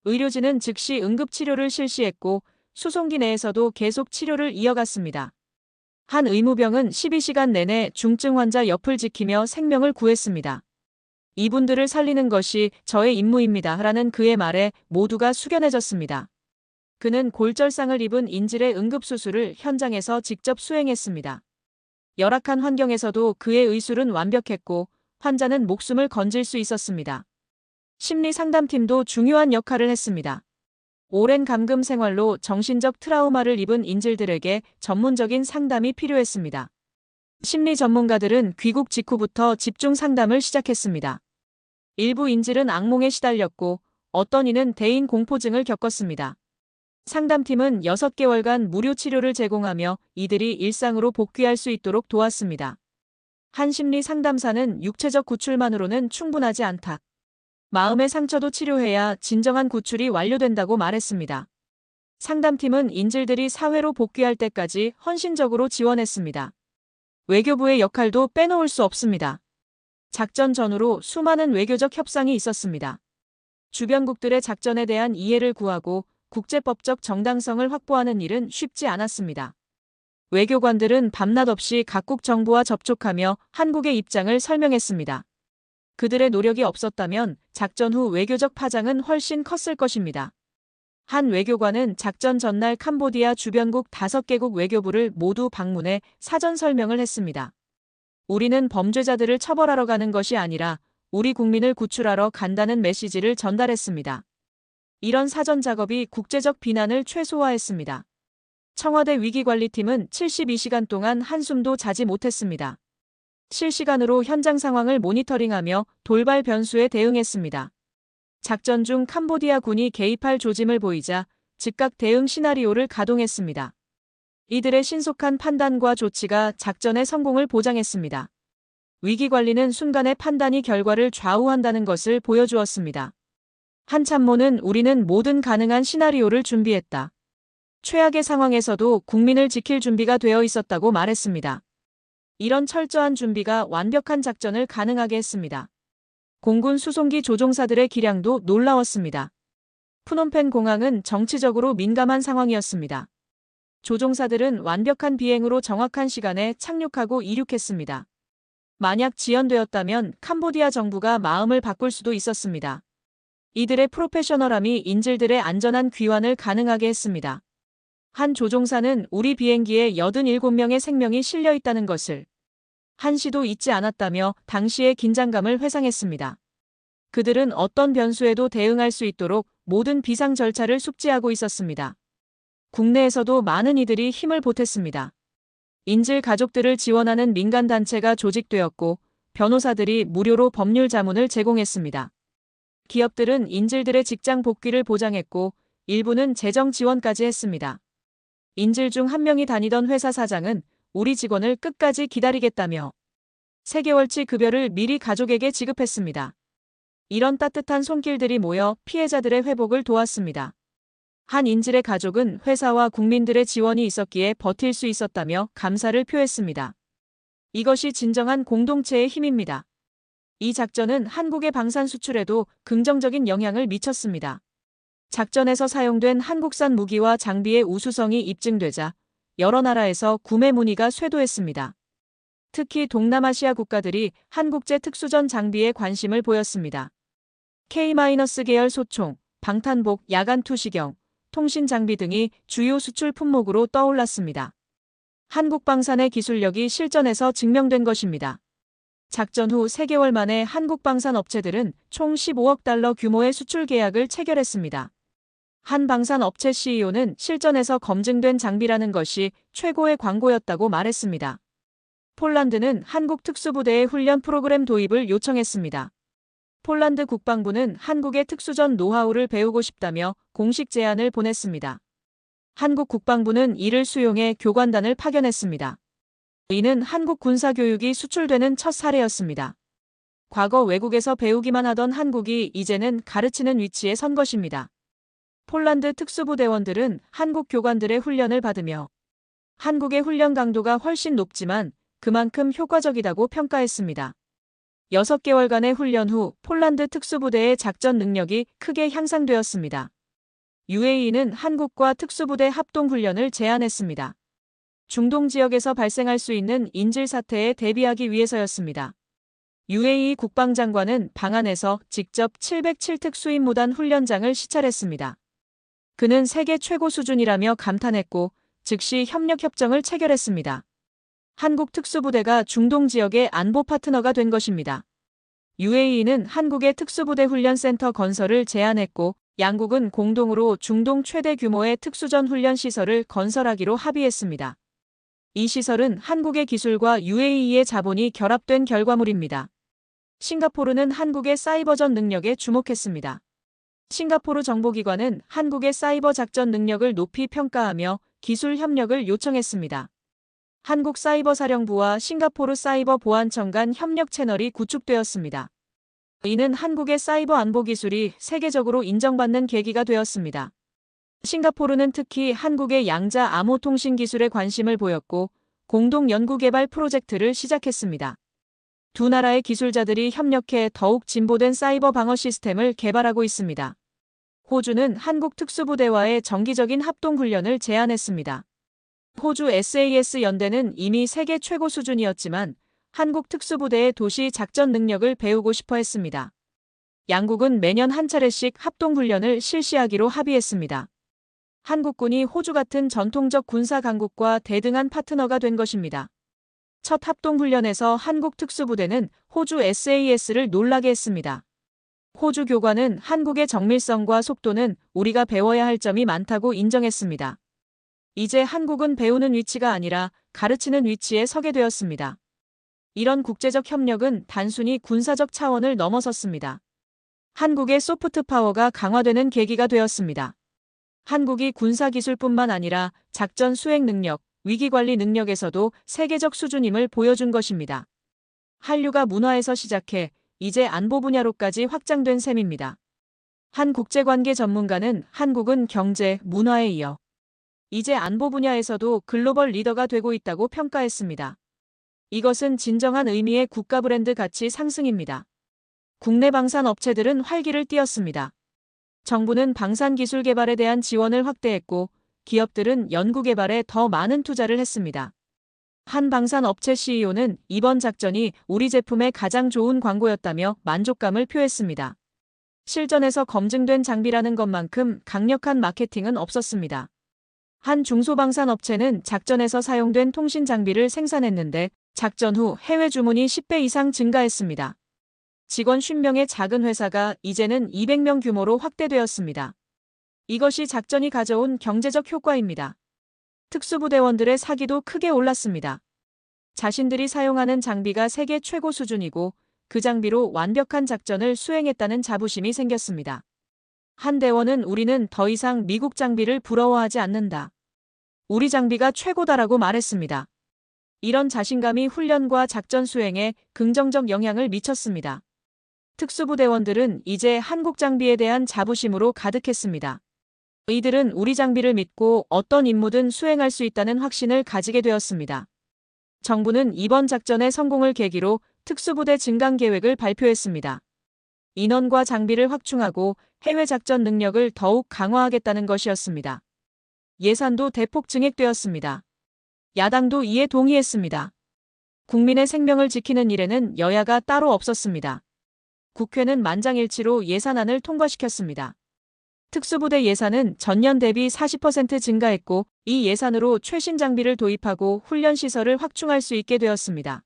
의료진은 즉시 응급치료를 실시했고 수송기 내에서도 계속 치료를 이어갔습니다. 한 의무병은 12시간 내내 중증 환자 옆을 지키며 생명을 구했습니다. 이분들을 살리는 것이 저의 임무입니다. 라는 그의 말에 모두가 숙연해졌습니다. 그는 골절상을 입은 인질의 응급수술을 현장에서 직접 수행했습니다. 열악한 환경에서도 그의 의술은 완벽했고 환자는 목숨을 건질 수 있었습니다. 심리 상담팀도 중요한 역할을 했습니다. 오랜 감금 생활로 정신적 트라우마를 입은 인질들에게 전문적인 상담이 필요했습니다. 심리 전문가들은 귀국 직후부터 집중 상담을 시작했습니다. 일부 인질은 악몽에 시달렸고 어떤 이는 대인 공포증을 겪었습니다. 상담팀은 6개월간 무료 치료를 제공하며 이들이 일상으로 복귀할 수 있도록 도왔습니다. 한 심리 상담사는 육체적 구출만으로는 충분하지 않다. 마음의 상처도 치료해야 진정한 구출이 완료된다고 말했습니다. 상담팀은 인질들이 사회로 복귀할 때까지 헌신적으로 지원했습니다. 외교부의 역할도 빼놓을 수 없습니다. 작전 전후로 수많은 외교적 협상이 있었습니다. 주변국들의 작전에 대한 이해를 구하고 국제법적 정당성을 확보하는 일은 쉽지 않았습니다. 외교관들은 밤낮 없이 각국 정부와 접촉하며 한국의 입장을 설명했습니다. 그들의 노력이 없었다면 작전 후 외교적 파장은 훨씬 컸을 것입니다. 한 외교관은 작전 전날 캄보디아 주변국 5개국 외교부를 모두 방문해 사전 설명을 했습니다. 우리는 범죄자들을 처벌하러 가는 것이 아니라 우리 국민을 구출하러 간다는 메시지를 전달했습니다. 이런 사전 작업이 국제적 비난을 최소화했습니다. 청와대 위기관리팀은 72시간 동안 한숨도 자지 못했습니다. 실시간으로 현장 상황을 모니터링하며 돌발 변수에 대응했습니다. 작전 중 캄보디아 군이 개입할 조짐을 보이자 즉각 대응 시나리오를 가동했습니다. 이들의 신속한 판단과 조치가 작전의 성공을 보장했습니다. 위기관리는 순간의 판단이 결과를 좌우한다는 것을 보여주었습니다. 한 참모는 우리는 모든 가능한 시나리오를 준비했다. 최악의 상황에서도 국민을 지킬 준비가 되어 있었다고 말했습니다. 이런 철저한 준비가 완벽한 작전을 가능하게 했습니다. 공군 수송기 조종사들의 기량도 놀라웠습니다. 푸놈펜 공항은 정치적으로 민감한 상황이었습니다. 조종사들은 완벽한 비행으로 정확한 시간에 착륙하고 이륙했습니다. 만약 지연되었다면 캄보디아 정부가 마음을 바꿀 수도 있었습니다. 이들의 프로페셔널함이 인질들의 안전한 귀환을 가능하게 했습니다. 한 조종사는 우리 비행기에 87명의 생명이 실려 있다는 것을 한시도 잊지 않았다며 당시의 긴장감을 회상했습니다. 그들은 어떤 변수에도 대응할 수 있도록 모든 비상 절차를 숙지하고 있었습니다. 국내에서도 많은 이들이 힘을 보탰습니다. 인질 가족들을 지원하는 민간단체가 조직되었고 변호사들이 무료로 법률 자문을 제공했습니다. 기업들은 인질들의 직장 복귀를 보장했고 일부는 재정 지원까지 했습니다. 인질 중 한 명이 다니던 회사 사장은 우리 직원을 끝까지 기다리겠다며 3개월치 급여를 미리 가족에게 지급했습니다. 이런 따뜻한 손길들이 모여 피해자들의 회복을 도왔습니다. 한 인질의 가족은 회사와 국민들의 지원이 있었기에 버틸 수 있었다며 감사를 표했습니다. 이것이 진정한 공동체의 힘입니다. 이 작전은 한국의 방산 수출에도 긍정적인 영향을 미쳤습니다. 작전에서 사용된 한국산 무기와 장비의 우수성이 입증되자 여러 나라에서 구매 문의가 쇄도했습니다. 특히 동남아시아 국가들이 한국제 특수전 장비에 관심을 보였습니다. K-계열 소총, 방탄복, 야간 투시경, 통신 장비 등이 주요 수출 품목으로 떠올랐습니다. 한국 방산의 기술력이 실전에서 증명된 것입니다. 작전 후 3개월 만에 한국 방산 업체들은 총 15억 달러 규모의 수출 계약을 체결했습니다. 한 방산 업체 CEO는 실전에서 검증된 장비라는 것이 최고의 광고였다고 말했습니다. 폴란드는 한국 특수부대의 훈련 프로그램 도입을 요청했습니다. 폴란드 국방부는 한국의 특수전 노하우를 배우고 싶다며 공식 제안을 보냈습니다. 한국 국방부는 이를 수용해 교관단을 파견했습니다. 이는 한국 군사교육이 수출되는 첫 사례였습니다. 과거 외국에서 배우기만 하던 한국이 이제는 가르치는 위치에 선 것입니다. 폴란드 특수부대원들은 한국 교관들의 훈련을 받으며 한국의 훈련 강도가 훨씬 높지만 그만큼 효과적이다고 평가했습니다. 6개월간의 훈련 후 폴란드 특수부대의 작전 능력이 크게 향상되었습니다. UAE는 한국과 특수부대 합동훈련을 제안했습니다. 중동 지역에서 발생할 수 있는 인질 사태에 대비하기 위해서였습니다. UAE 국방장관은 방한에서 직접 707특 수임무단 훈련장을 시찰했습니다. 그는 세계 최고 수준이라며 감탄했고 즉시 협력 협정을 체결했습니다. 한국 특수부대가 중동 지역의 안보 파트너가 된 것입니다. UAE는 한국의 특수부대 훈련센터 건설을 제안했고 양국은 공동으로 중동 최대 규모의 특수전 훈련 시설을 건설하기로 합의했습니다. 이 시설은 한국의 기술과 UAE의 자본이 결합된 결과물입니다. 싱가포르는 한국의 사이버전 능력에 주목했습니다. 싱가포르 정보기관은 한국의 사이버 작전 능력을 높이 평가하며 기술 협력을 요청했습니다. 한국사이버사령부와 싱가포르 사이버보안청 간 협력 채널이 구축되었습니다. 이는 한국의 사이버 안보 기술이 세계적으로 인정받는 계기가 되었습니다. 싱가포르는 특히 한국의 양자 암호 통신 기술에 관심을 보였고 공동 연구개발 프로젝트를 시작했습니다. 두 나라의 기술자들이 협력해 더욱 진보된 사이버 방어 시스템을 개발하고 있습니다. 호주는 한국 특수부대와의 정기적인 합동훈련을 제안했습니다. 호주 SAS 연대는 이미 세계 최고 수준이었지만 한국 특수부대의 도시 작전 능력을 배우고 싶어 했습니다. 양국은 매년 한 차례씩 합동훈련을 실시하기로 합의했습니다. 한국군이 호주 같은 전통적 군사 강국과 대등한 파트너가 된 것입니다. 첫 합동훈련에서 한국 특수부대는 호주 SAS를 놀라게 했습니다. 호주 교관은 한국의 정밀성과 속도는 우리가 배워야 할 점이 많다고 인정했습니다. 이제 한국은 배우는 위치가 아니라 가르치는 위치에 서게 되었습니다. 이런 국제적 협력은 단순히 군사적 차원을 넘어섰습니다. 한국의 소프트 파워가 강화되는 계기가 되었습니다. 한국이 군사기술뿐만 아니라 작전 수행 능력, 위기관리 능력에서도 세계적 수준임을 보여준 것입니다. 한류가 문화에서 시작해 이제 안보 분야로까지 확장된 셈입니다. 한 국제관계 전문가는 한국은 경제, 문화에 이어 이제 안보 분야에서도 글로벌 리더가 되고 있다고 평가했습니다. 이것은 진정한 의미의 국가 브랜드 가치 상승입니다. 국내 방산 업체들은 활기를 띠었습니다. 정부는 방산 기술 개발에 대한 지원을 확대했고 기업들은 연구 개발에 더 많은 투자를 했습니다. 한 방산 업체 CEO는 이번 작전이 우리 제품의 가장 좋은 광고였다며 만족감을 표했습니다. 실전에서 검증된 장비라는 것만큼 강력한 마케팅은 없었습니다. 한 중소방산 업체는 작전에서 사용된 통신 장비를 생산했는데 작전 후 해외 주문이 10배 이상 증가했습니다. 직원 50명의 작은 회사가 이제는 200명 규모로 확대되었습니다. 이것이 작전이 가져온 경제적 효과입니다. 특수부대원들의 사기도 크게 올랐습니다. 자신들이 사용하는 장비가 세계 최고 수준이고 그 장비로 완벽한 작전을 수행했다는 자부심이 생겼습니다. 한 대원은 우리는 더 이상 미국 장비를 부러워하지 않는다. 우리 장비가 최고다라고 말했습니다. 이런 자신감이 훈련과 작전 수행에 긍정적 영향을 미쳤습니다. 특수부대원들은 이제 한국 장비에 대한 자부심으로 가득했습니다. 이들은 우리 장비를 믿고 어떤 임무든 수행할 수 있다는 확신을 가지게 되었습니다. 정부는 이번 작전의 성공을 계기로 특수부대 증강 계획을 발표했습니다. 인원과 장비를 확충하고 해외 작전 능력을 더욱 강화하겠다는 것이었습니다. 예산도 대폭 증액되었습니다. 야당도 이에 동의했습니다. 국민의 생명을 지키는 일에는 여야가 따로 없었습니다. 국회는 만장일치로 예산안을 통과시켰습니다. 특수부대 예산은 전년 대비 40% 증가했고 이 예산으로 최신 장비를 도입하고 훈련 시설을 확충할 수 있게 되었습니다.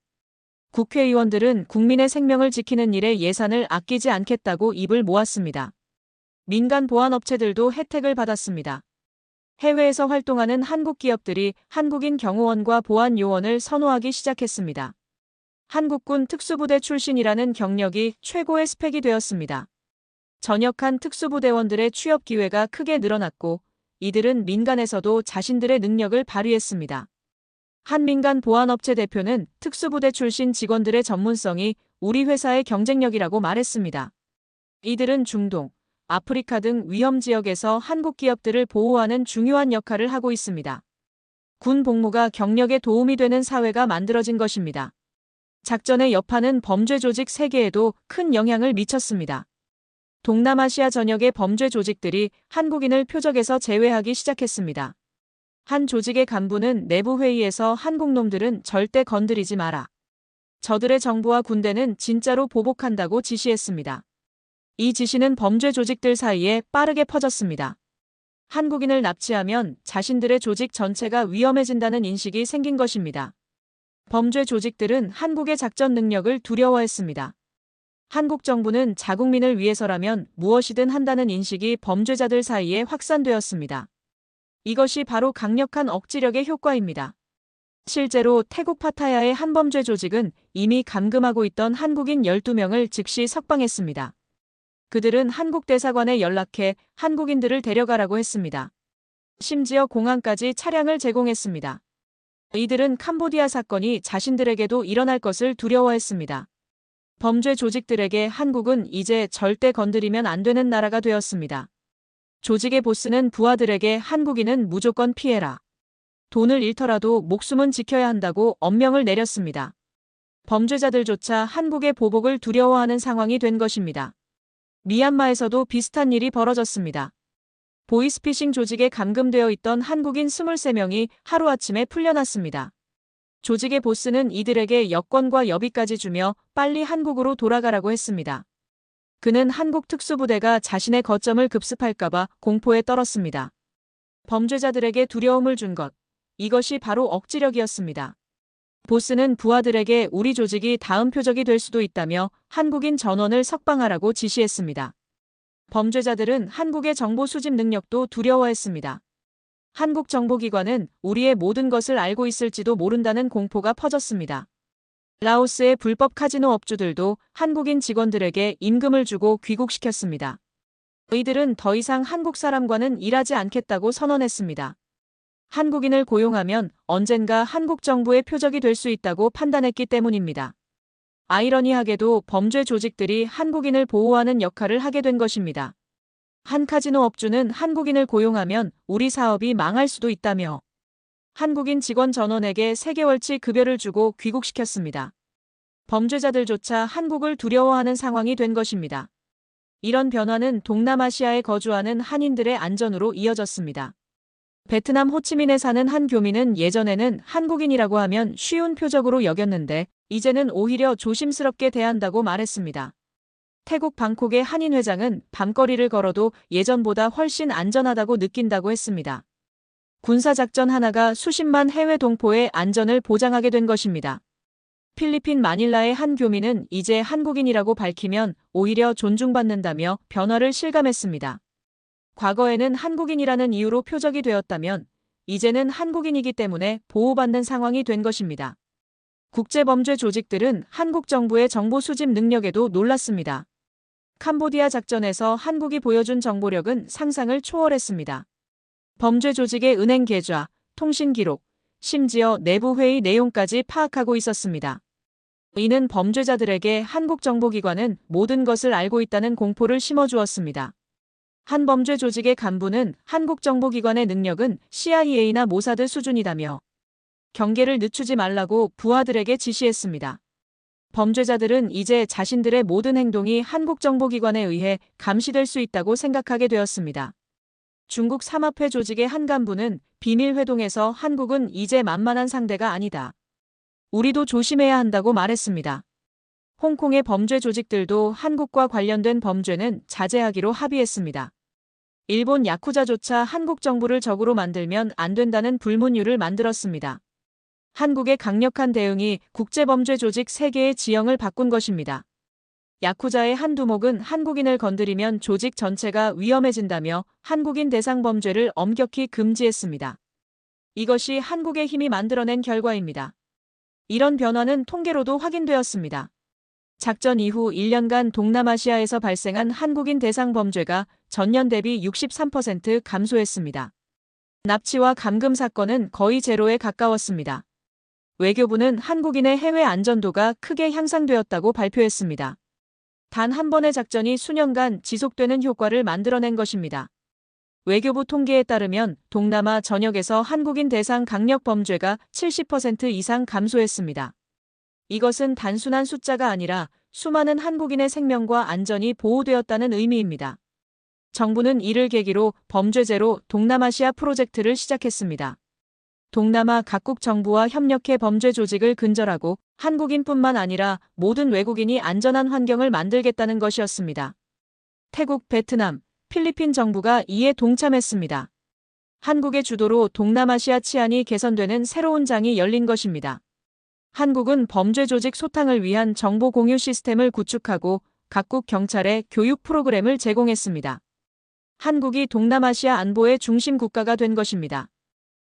국회의원들은 국민의 생명을 지키는 일에 예산을 아끼지 않겠다고 입을 모았습니다. 민간 보안업체들도 혜택을 받았습니다. 해외에서 활동하는 한국 기업들이 한국인 경호원과 보안 요원을 선호하기 시작했습니다. 한국군 특수부대 출신이라는 경력이 최고의 스펙이 되었습니다. 전역한 특수부대원들의 취업 기회가 크게 늘어났고 이들은 민간에서도 자신들의 능력을 발휘했습니다. 한 민간 보안업체 대표는 특수부대 출신 직원들의 전문성이 우리 회사의 경쟁력이라고 말했습니다. 이들은 중동, 아프리카 등 위험 지역에서 한국 기업들을 보호하는 중요한 역할을 하고 있습니다. 군 복무가 경력에 도움이 되는 사회가 만들어진 것입니다. 작전의 여파는 범죄 조직 세계에도 큰 영향을 미쳤습니다. 동남아시아 전역의 범죄 조직들이 한국인을 표적에서 제외하기 시작했습니다. 한 조직의 간부는 내부 회의에서 한국 놈들은 절대 건드리지 마라. 저들의 정부와 군대는 진짜로 보복한다고 지시했습니다. 이 지시는 범죄 조직들 사이에 빠르게 퍼졌습니다. 한국인을 납치하면 자신들의 조직 전체가 위험해진다는 인식이 생긴 것입니다. 범죄 조직들은 한국의 작전 능력을 두려워했습니다. 한국 정부는 자국민을 위해서라면 무엇이든 한다는 인식이 범죄자들 사이에 확산되었습니다. 이것이 바로 강력한 억지력의 효과입니다. 실제로 태국 파타야의 한 범죄 조직은 이미 감금하고 있던 한국인 12명을 즉시 석방했습니다. 그들은 한국 대사관에 연락해 한국인들을 데려가라고 했습니다. 심지어 공항까지 차량을 제공했습니다. 이들은 캄보디아 사건이 자신들에게도 일어날 것을 두려워했습니다. 범죄 조직들에게 한국은 이제 절대 건드리면 안 되는 나라가 되었습니다. 조직의 보스는 부하들에게 한국인은 무조건 피해라. 돈을 잃더라도 목숨은 지켜야 한다고 엄명을 내렸습니다. 범죄자들조차 한국의 보복을 두려워하는 상황이 된 것입니다. 미얀마에서도 비슷한 일이 벌어졌습니다. 보이스피싱 조직에 감금되어 있던 한국인 23명이 하루아침에 풀려났습니다. 조직의 보스는 이들에게 여권과 여비까지 주며 빨리 한국으로 돌아가라고 했습니다. 그는 한국 특수부대가 자신의 거점을 급습할까봐 공포에 떨었습니다. 범죄자들에게 두려움을 준 것, 이것이 바로 억지력이었습니다. 보스는 부하들에게 우리 조직이 다음 표적이 될 수도 있다며 한국인 전원을 석방하라고 지시했습니다. 범죄자들은 한국의 정보 수집 능력도 두려워했습니다. 한국 정보기관은 우리의 모든 것을 알고 있을지도 모른다는 공포가 퍼졌습니다. 라오스의 불법 카지노 업주들도 한국인 직원들에게 임금을 주고 귀국시켰습니다. 이들은 더 이상 한국 사람과는 일하지 않겠다고 선언했습니다. 한국인을 고용하면 언젠가 한국 정부의 표적이 될 수 있다고 판단했기 때문입니다. 아이러니하게도 범죄 조직들이 한국인을 보호하는 역할을 하게 된 것입니다. 한 카지노 업주는 한국인을 고용하면 우리 사업이 망할 수도 있다며 한국인 직원 전원에게 3개월치 급여를 주고 귀국시켰습니다. 범죄자들조차 한국을 두려워하는 상황이 된 것입니다. 이런 변화는 동남아시아에 거주하는 한인들의 안전으로 이어졌습니다. 베트남 호치민에 사는 한 교민은 예전에는 한국인이라고 하면 쉬운 표적으로 여겼는데 이제는 오히려 조심스럽게 대한다고 말했습니다. 태국 방콕의 한인 회장은 밤거리를 걸어도 예전보다 훨씬 안전하다고 느낀다고 했습니다. 군사작전 하나가 수십만 해외 동포의 안전을 보장하게 된 것입니다. 필리핀 마닐라의 한 교민은 이제 한국인이라고 밝히면 오히려 존중받는다며 변화를 실감했습니다. 과거에는 한국인이라는 이유로 표적이 되었다면 이제는 한국인이기 때문에 보호받는 상황이 된 것입니다. 국제범죄 조직들은 한국 정부의 정보 수집 능력에도 놀랐습니다. 캄보디아 작전에서 한국이 보여준 정보력은 상상을 초월했습니다. 범죄 조직의 은행 계좌, 통신 기록, 심지어 내부 회의 내용까지 파악하고 있었습니다. 이는 범죄자들에게 한국 정보기관은 모든 것을 알고 있다는 공포를 심어주었습니다. 한 범죄 조직의 간부는 한국 정보기관의 능력은 CIA나 모사드 수준이다며 경계를 늦추지 말라고 부하들에게 지시했습니다. 범죄자들은 이제 자신들의 모든 행동이 한국 정보기관에 의해 감시될 수 있다고 생각하게 되었습니다. 중국 삼합회 조직의 한 간부는 비밀 회동에서 한국은 이제 만만한 상대가 아니다. 우리도 조심해야 한다고 말했습니다. 홍콩의 범죄 조직들도 한국과 관련된 범죄는 자제하기로 합의했습니다. 일본 야쿠자조차 한국 정부를 적으로 만들면 안 된다는 불문율을 만들었습니다. 한국의 강력한 대응이 국제범죄 조직 3개의 지형을 바꾼 것입니다. 야쿠자의 한 두목은 한국인을 건드리면 조직 전체가 위험해진다며 한국인 대상 범죄를 엄격히 금지했습니다. 이것이 한국의 힘이 만들어낸 결과입니다. 이런 변화는 통계로도 확인되었습니다. 작전 이후 1년간 동남아시아에서 발생한 한국인 대상 범죄가 전년 대비 63% 감소했습니다. 납치와 감금 사건은 거의 제로에 가까웠습니다. 외교부는 한국인의 해외 안전도가 크게 향상되었다고 발표했습니다. 단 한 번의 작전이 수년간 지속되는 효과를 만들어낸 것입니다. 외교부 통계에 따르면 동남아 전역에서 한국인 대상 강력 범죄가 70% 이상 감소했습니다. 이것은 단순한 숫자가 아니라 수많은 한국인의 생명과 안전이 보호되었다는 의미입니다. 정부는 이를 계기로 범죄제로 동남아시아 프로젝트를 시작했습니다. 동남아 각국 정부와 협력해 범죄 조직을 근절하고 한국인뿐만 아니라 모든 외국인이 안전한 환경을 만들겠다는 것이었습니다. 태국, 베트남, 필리핀 정부가 이에 동참했습니다. 한국의 주도로 동남아시아 치안이 개선되는 새로운 장이 열린 것입니다. 한국은 범죄 조직 소탕을 위한 정보 공유 시스템을 구축하고 각국 경찰에 교육 프로그램을 제공했습니다. 한국이 동남아시아 안보의 중심 국가가 된 것입니다.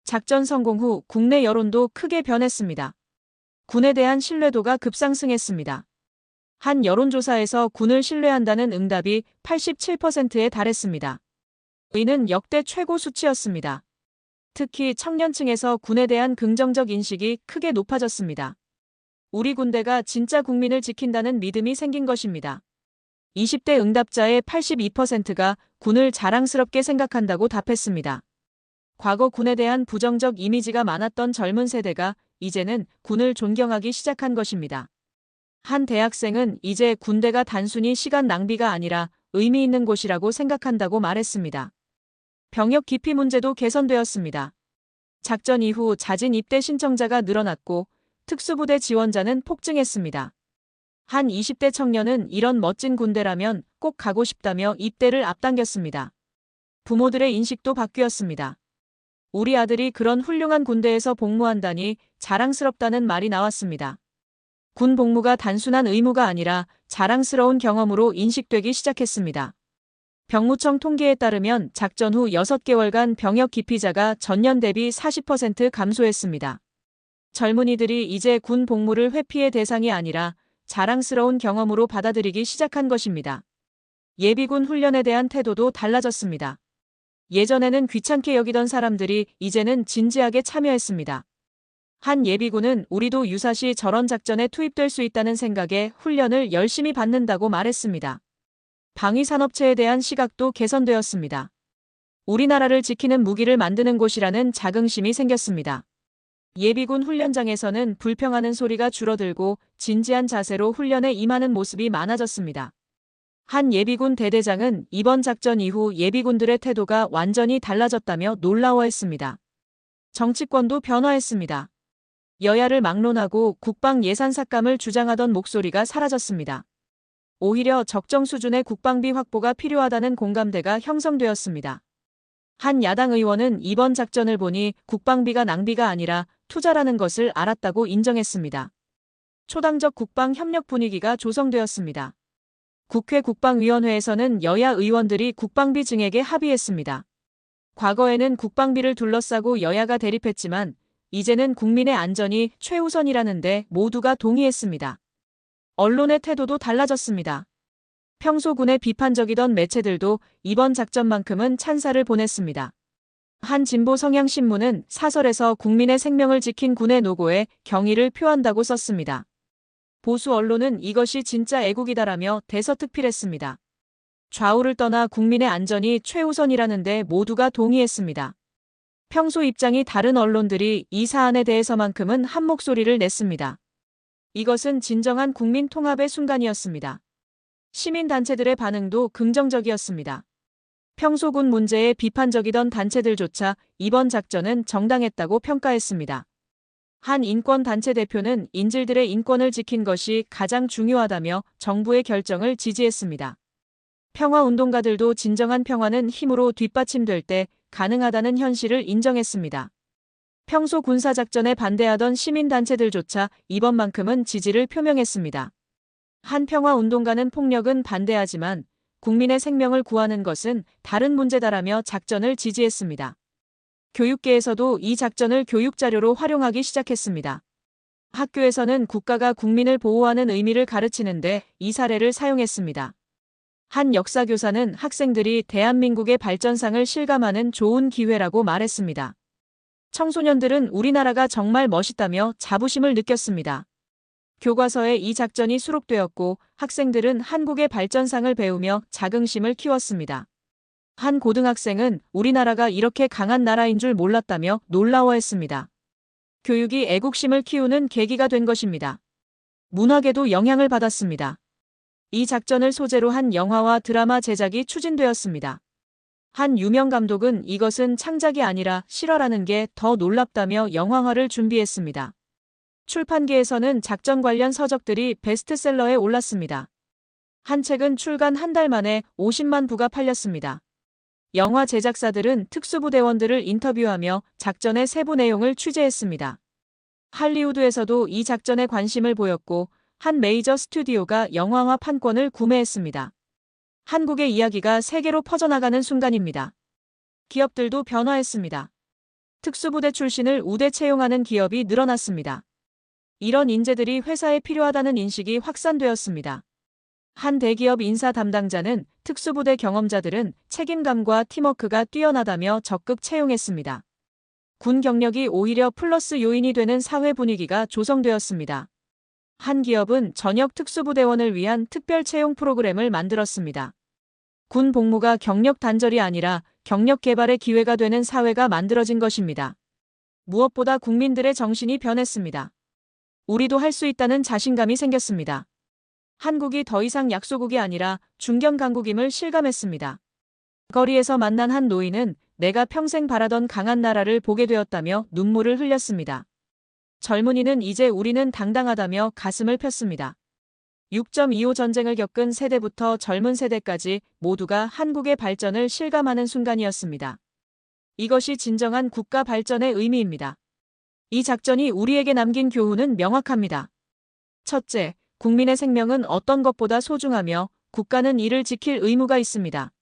작전 성공 후 국내 여론도 크게 변했습니다. 군에 대한 신뢰도가 급상승했습니다. 한 여론조사에서 군을 신뢰한다는 응답이 87%에 달했습니다. 이는 역대 최고 수치였습니다. 특히 청년층에서 군에 대한 긍정적 인식이 크게 높아졌습니다. 우리 군대가 진짜 국민을 지킨다는 믿음이 생긴 것입니다. 20대 응답자의 82%가 군을 자랑스럽게 생각한다고 답했습니다. 과거 군에 대한 부정적 이미지가 많았던 젊은 세대가 이제는 군을 존경하기 시작한 것입니다. 한 대학생은 이제 군대가 단순히 시간 낭비가 아니라 의미 있는 곳이라고 생각한다고 말했습니다. 병역 기피 문제도 개선되었습니다. 작전 이후 자진 입대 신청자가 늘어났고 특수부대 지원자는 폭증했습니다. 한 20대 청년은 이런 멋진 군대라면 꼭 가고 싶다며 입대를 앞당겼습니다. 부모들의 인식도 바뀌었습니다. 우리 아들이 그런 훌륭한 군대에서 복무한다니 자랑스럽다는 말이 나왔습니다. 군 복무가 단순한 의무가 아니라 자랑스러운 경험으로 인식되기 시작했습니다. 병무청 통계에 따르면 작전 후 6개월간 병역 기피자가 전년 대비 40% 감소했습니다. 젊은이들이 이제 군 복무를 회피의 대상이 아니라 자랑스러운 경험으로 받아들이기 시작한 것입니다. 예비군 훈련에 대한 태도도 달라졌습니다. 예전에는 귀찮게 여기던 사람들이 이제는 진지하게 참여했습니다. 한 예비군은 우리도 유사시 저런 작전에 투입될 수 있다는 생각에 훈련을 열심히 받는다고 말했습니다. 방위산업체에 대한 시각도 개선되었습니다. 우리나라를 지키는 무기를 만드는 곳이라는 자긍심이 생겼습니다. 예비군 훈련장에서는 불평하는 소리가 줄어들고 진지한 자세로 훈련에 임하는 모습이 많아졌습니다. 한 예비군 대대장은 이번 작전 이후 예비군들의 태도가 완전히 달라졌다며 놀라워했습니다. 정치권도 변화했습니다. 여야를 막론하고 국방 예산 삭감을 주장하던 목소리가 사라졌습니다. 오히려 적정 수준의 국방비 확보가 필요하다는 공감대가 형성되었습니다. 한 야당 의원은 이번 작전을 보니 국방비가 낭비가 아니라 투자라는 것을 알았다고 인정했습니다. 초당적 국방 협력 분위기가 조성되었습니다. 국회 국방위원회에서는 여야 의원들이 국방비 증액에 합의했습니다. 과거에는 국방비를 둘러싸고 여야가 대립했지만 이제는 국민의 안전이 최우선이라는데 모두가 동의했습니다. 언론의 태도도 달라졌습니다. 평소 군에 비판적이던 매체들도 이번 작전만큼은 찬사를 보냈습니다. 한 진보 성향 신문은 사설에서 국민의 생명을 지킨 군의 노고에 경의를 표한다고 썼습니다. 보수 언론은 이것이 진짜 애국이다라며 대서특필했습니다. 좌우를 떠나 국민의 안전이 최우선이라는데 모두가 동의했습니다. 평소 입장이 다른 언론들이 이 사안에 대해서만큼은 한 목소리를 냈습니다. 이것은 진정한 국민 통합의 순간이었습니다. 시민단체들의 반응도 긍정적이었습니다. 평소 군 문제에 비판적이던 단체들조차 이번 작전은 정당했다고 평가했습니다. 한 인권단체 대표는 인질들의 인권을 지킨 것이 가장 중요하다며 정부의 결정을 지지했습니다. 평화운동가들도 진정한 평화는 힘으로 뒷받침될 때 가능하다는 현실을 인정했습니다. 평소 군사작전에 반대하던 시민단체들조차 이번만큼은 지지를 표명했습니다. 한 평화운동가는 폭력은 반대하지만 국민의 생명을 구하는 것은 다른 문제다라며 작전을 지지했습니다. 교육계에서도 이 작전을 교육자료로 활용하기 시작했습니다. 학교에서는 국가가 국민을 보호하는 의미를 가르치는데 이 사례를 사용했습니다. 한 역사교사는 학생들이 대한민국의 발전상을 실감하는 좋은 기회라고 말했습니다. 청소년들은 우리나라가 정말 멋있다며 자부심을 느꼈습니다. 교과서에 이 작전이 수록되었고 학생들은 한국의 발전상을 배우며 자긍심을 키웠습니다. 한 고등학생은 우리나라가 이렇게 강한 나라인 줄 몰랐다며 놀라워했습니다. 교육이 애국심을 키우는 계기가 된 것입니다. 문학에도 영향을 받았습니다. 이 작전을 소재로 한 영화와 드라마 제작이 추진되었습니다. 한 유명 감독은 이것은 창작이 아니라 실화라는 게 더 놀랍다며 영화화를 준비했습니다. 출판계에서는 작전 관련 서적들이 베스트셀러에 올랐습니다. 한 책은 출간 한 달 만에 50만 부가 팔렸습니다. 영화 제작사들은 특수부대원들을 인터뷰하며 작전의 세부 내용을 취재했습니다. 할리우드에서도 이 작전에 관심을 보였고 한 메이저 스튜디오가 영화화 판권을 구매했습니다. 한국의 이야기가 세계로 퍼져나가는 순간입니다. 기업들도 변화했습니다. 특수부대 출신을 우대 채용하는 기업이 늘어났습니다. 이런 인재들이 회사에 필요하다는 인식이 확산되었습니다. 한 대기업 인사 담당자는 특수부대 경험자들은 책임감과 팀워크가 뛰어나다며 적극 채용했습니다. 군 경력이 오히려 플러스 요인이 되는 사회 분위기가 조성되었습니다. 한 기업은 전역 특수부대원을 위한 특별 채용 프로그램을 만들었습니다. 군 복무가 경력 단절이 아니라 경력 개발의 기회가 되는 사회가 만들어진 것입니다. 무엇보다 국민들의 정신이 변했습니다. 우리도 할 수 있다는 자신감이 생겼습니다. 한국이 더 이상 약소국이 아니라 중견 강국임을 실감했습니다. 거리에서 만난 한 노인은 내가 평생 바라던 강한 나라를 보게 되었다며 눈물을 흘렸습니다. 젊은이는 이제 우리는 당당하다며 가슴을 폈습니다. 6.25 전쟁을 겪은 세대부터 젊은 세대까지 모두가 한국의 발전을 실감하는 순간이었습니다. 이것이 진정한 국가 발전의 의미입니다. 이 작전이 우리에게 남긴 교훈은 명확합니다. 첫째, 국민의 생명은 어떤 것보다 소중하며 국가는 이를 지킬 의무가 있습니다.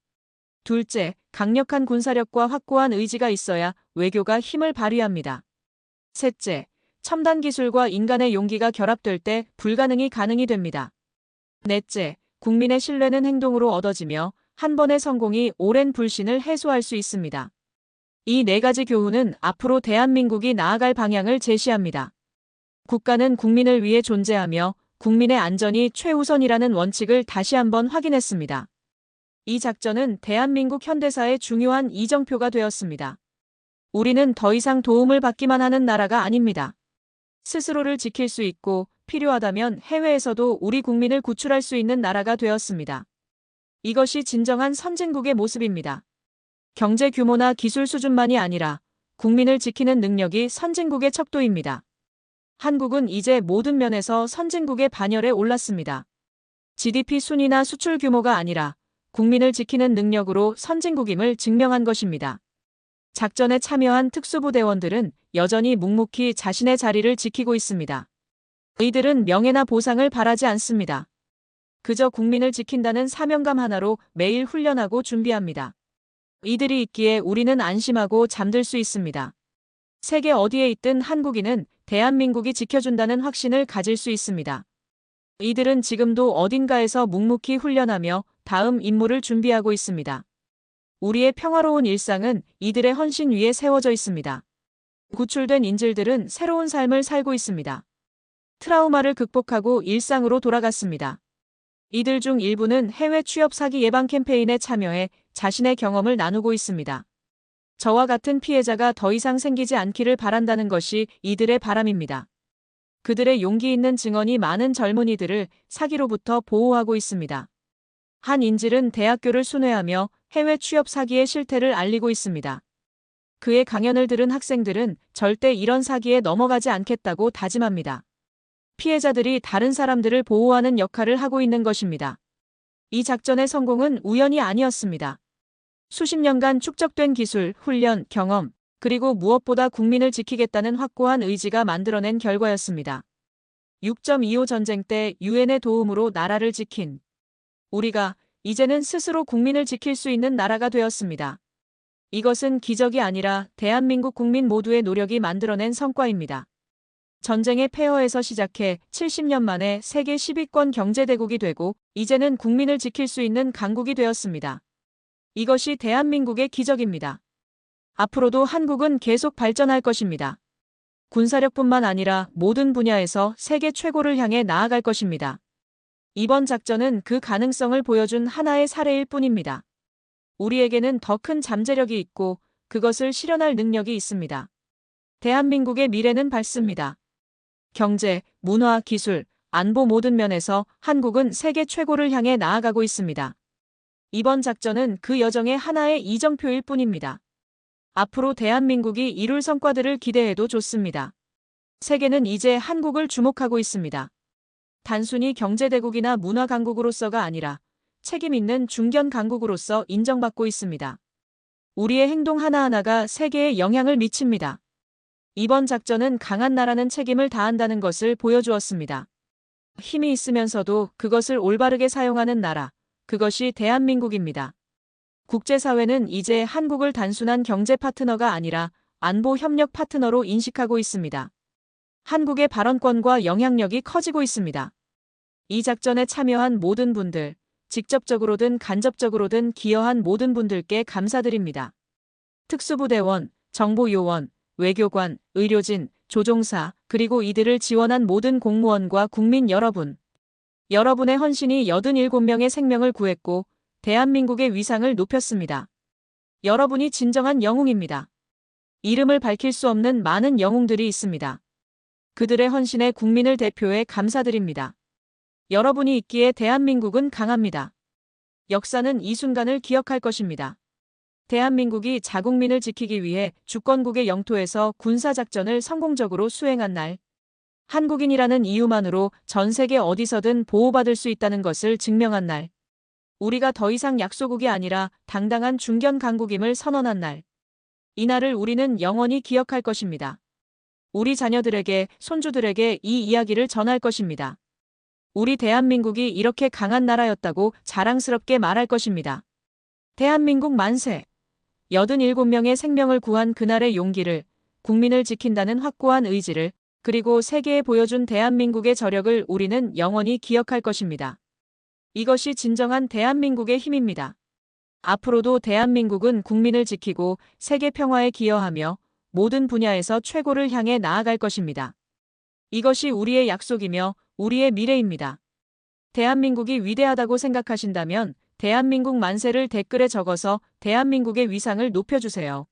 둘째, 강력한 군사력과 확고한 의지가 있어야 외교가 힘을 발휘합니다. 셋째, 첨단 기술과 인간의 용기가 결합될 때 불가능이 가능이 됩니다. 넷째, 국민의 신뢰는 행동으로 얻어지며 한 번의 성공이 오랜 불신을 해소할 수 있습니다. 이 네 가지 교훈은 앞으로 대한민국이 나아갈 방향을 제시합니다. 국가는 국민을 위해 존재하며 국민의 안전이 최우선이라는 원칙을 다시 한번 확인했습니다. 이 작전은 대한민국 현대사의 중요한 이정표가 되었습니다. 우리는 더 이상 도움을 받기만 하는 나라가 아닙니다. 스스로를 지킬 수 있고 필요하다면 해외에서도 우리 국민을 구출할 수 있는 나라가 되었습니다. 이것이 진정한 선진국의 모습입니다. 경제 규모나 기술 수준만이 아니라 국민을 지키는 능력이 선진국의 척도입니다. 한국은 이제 모든 면에서 선진국의 반열에 올랐습니다. GDP 순위나 수출 규모가 아니라 국민을 지키는 능력으로 선진국임을 증명한 것입니다. 작전에 참여한 특수부대원들은 여전히 묵묵히 자신의 자리를 지키고 있습니다. 이들은 명예나 보상을 바라지 않습니다. 그저 국민을 지킨다는 사명감 하나로 매일 훈련하고 준비합니다. 이들이 있기에 우리는 안심하고 잠들 수 있습니다. 세계 어디에 있든 한국인은 대한민국이 지켜준다는 확신을 가질 수 있습니다. 이들은 지금도 어딘가에서 묵묵히 훈련하며 다음 임무를 준비하고 있습니다. 우리의 평화로운 일상은 이들의 헌신 위에 세워져 있습니다. 구출된 인질들은 새로운 삶을 살고 있습니다. 트라우마를 극복하고 일상으로 돌아갔습니다. 이들 중 일부는 해외 취업 사기 예방 캠페인에 참여해 자신의 경험을 나누고 있습니다. 저와 같은 피해자가 더 이상 생기지 않기를 바란다는 것이 이들의 바람입니다. 그들의 용기 있는 증언이 많은 젊은이들을 사기로부터 보호하고 있습니다. 한 인질은 대학교를 순회하며 해외 취업 사기의 실태를 알리고 있습니다. 그의 강연을 들은 학생들은 절대 이런 사기에 넘어가지 않겠다고 다짐합니다. 피해자들이 다른 사람들을 보호하는 역할을 하고 있는 것입니다. 이 작전의 성공은 우연이 아니었습니다. 수십 년간 축적된 기술, 훈련, 경험, 그리고 무엇보다 국민을 지키겠다는 확고한 의지가 만들어낸 결과였습니다. 6.25 전쟁 때 유엔의 도움으로 나라를 지킨 우리가 이제는 스스로 국민을 지킬 수 있는 나라가 되었습니다. 이것은 기적이 아니라 대한민국 국민 모두의 노력이 만들어낸 성과입니다. 전쟁의 폐허에서 시작해 70년 만에 세계 10위권 경제대국이 되고 이제는 국민을 지킬 수 있는 강국이 되었습니다. 이것이 대한민국의 기적입니다. 앞으로도 한국은 계속 발전할 것입니다. 군사력뿐만 아니라 모든 분야에서 세계 최고를 향해 나아갈 것입니다. 이번 작전은 그 가능성을 보여준 하나의 사례일 뿐입니다. 우리에게는 더 큰 잠재력이 있고 그것을 실현할 능력이 있습니다. 대한민국의 미래는 밝습니다. 경제, 문화, 기술, 안보 모든 면에서 한국은 세계 최고를 향해 나아가고 있습니다. 이번 작전은 그 여정의 하나의 이정표일 뿐입니다. 앞으로 대한민국이 이룰 성과들을 기대해도 좋습니다. 세계는 이제 한국을 주목하고 있습니다. 단순히 경제대국이나 문화강국으로서가 아니라 책임 있는 중견 강국으로서 인정받고 있습니다. 우리의 행동 하나하나가 세계에 영향을 미칩니다. 이번 작전은 강한 나라는 책임을 다한다는 것을 보여주었습니다. 힘이 있으면서도 그것을 올바르게 사용하는 나라, 그것이 대한민국입니다. 국제사회는 이제 한국을 단순한 경제 파트너가 아니라 안보 협력 파트너로 인식하고 있습니다. 한국의 발언권과 영향력이 커지고 있습니다. 이 작전에 참여한 모든 분들, 직접적으로든 간접적으로든 기여한 모든 분들께 감사드립니다. 특수부대원, 정보요원, 외교관, 의료진, 조종사, 그리고 이들을 지원한 모든 공무원과 국민 여러분. 여러분의 헌신이 87명의 생명을 구했고 대한민국의 위상을 높였습니다. 여러분이 진정한 영웅입니다. 이름을 밝힐 수 없는 많은 영웅들이 있습니다. 그들의 헌신에 국민을 대표해 감사드립니다. 여러분이 있기에 대한민국은 강합니다. 역사는 이 순간을 기억할 것입니다. 대한민국이 자국민을 지키기 위해 주권국의 영토에서 군사작전을 성공적으로 수행한 날. 한국인이라는 이유만으로 전 세계 어디서든 보호받을 수 있다는 것을 증명한 날. 우리가 더 이상 약소국이 아니라 당당한 중견 강국임을 선언한 날. 이날을 우리는 영원히 기억할 것입니다. 우리 자녀들에게, 손주들에게 이 이야기를 전할 것입니다. 우리 대한민국이 이렇게 강한 나라였다고 자랑스럽게 말할 것입니다. 대한민국 만세! 87명의 생명을 구한 그날의 용기를, 국민을 지킨다는 확고한 의지를, 그리고 세계에 보여준 대한민국의 저력을 우리는 영원히 기억할 것입니다. 이것이 진정한 대한민국의 힘입니다. 앞으로도 대한민국은 국민을 지키고 세계 평화에 기여하며 모든 분야에서 최고를 향해 나아갈 것입니다. 이것이 우리의 약속이며 우리의 미래입니다. 대한민국이 위대하다고 생각하신다면 대한민국 만세를 댓글에 적어서 대한민국의 위상을 높여주세요.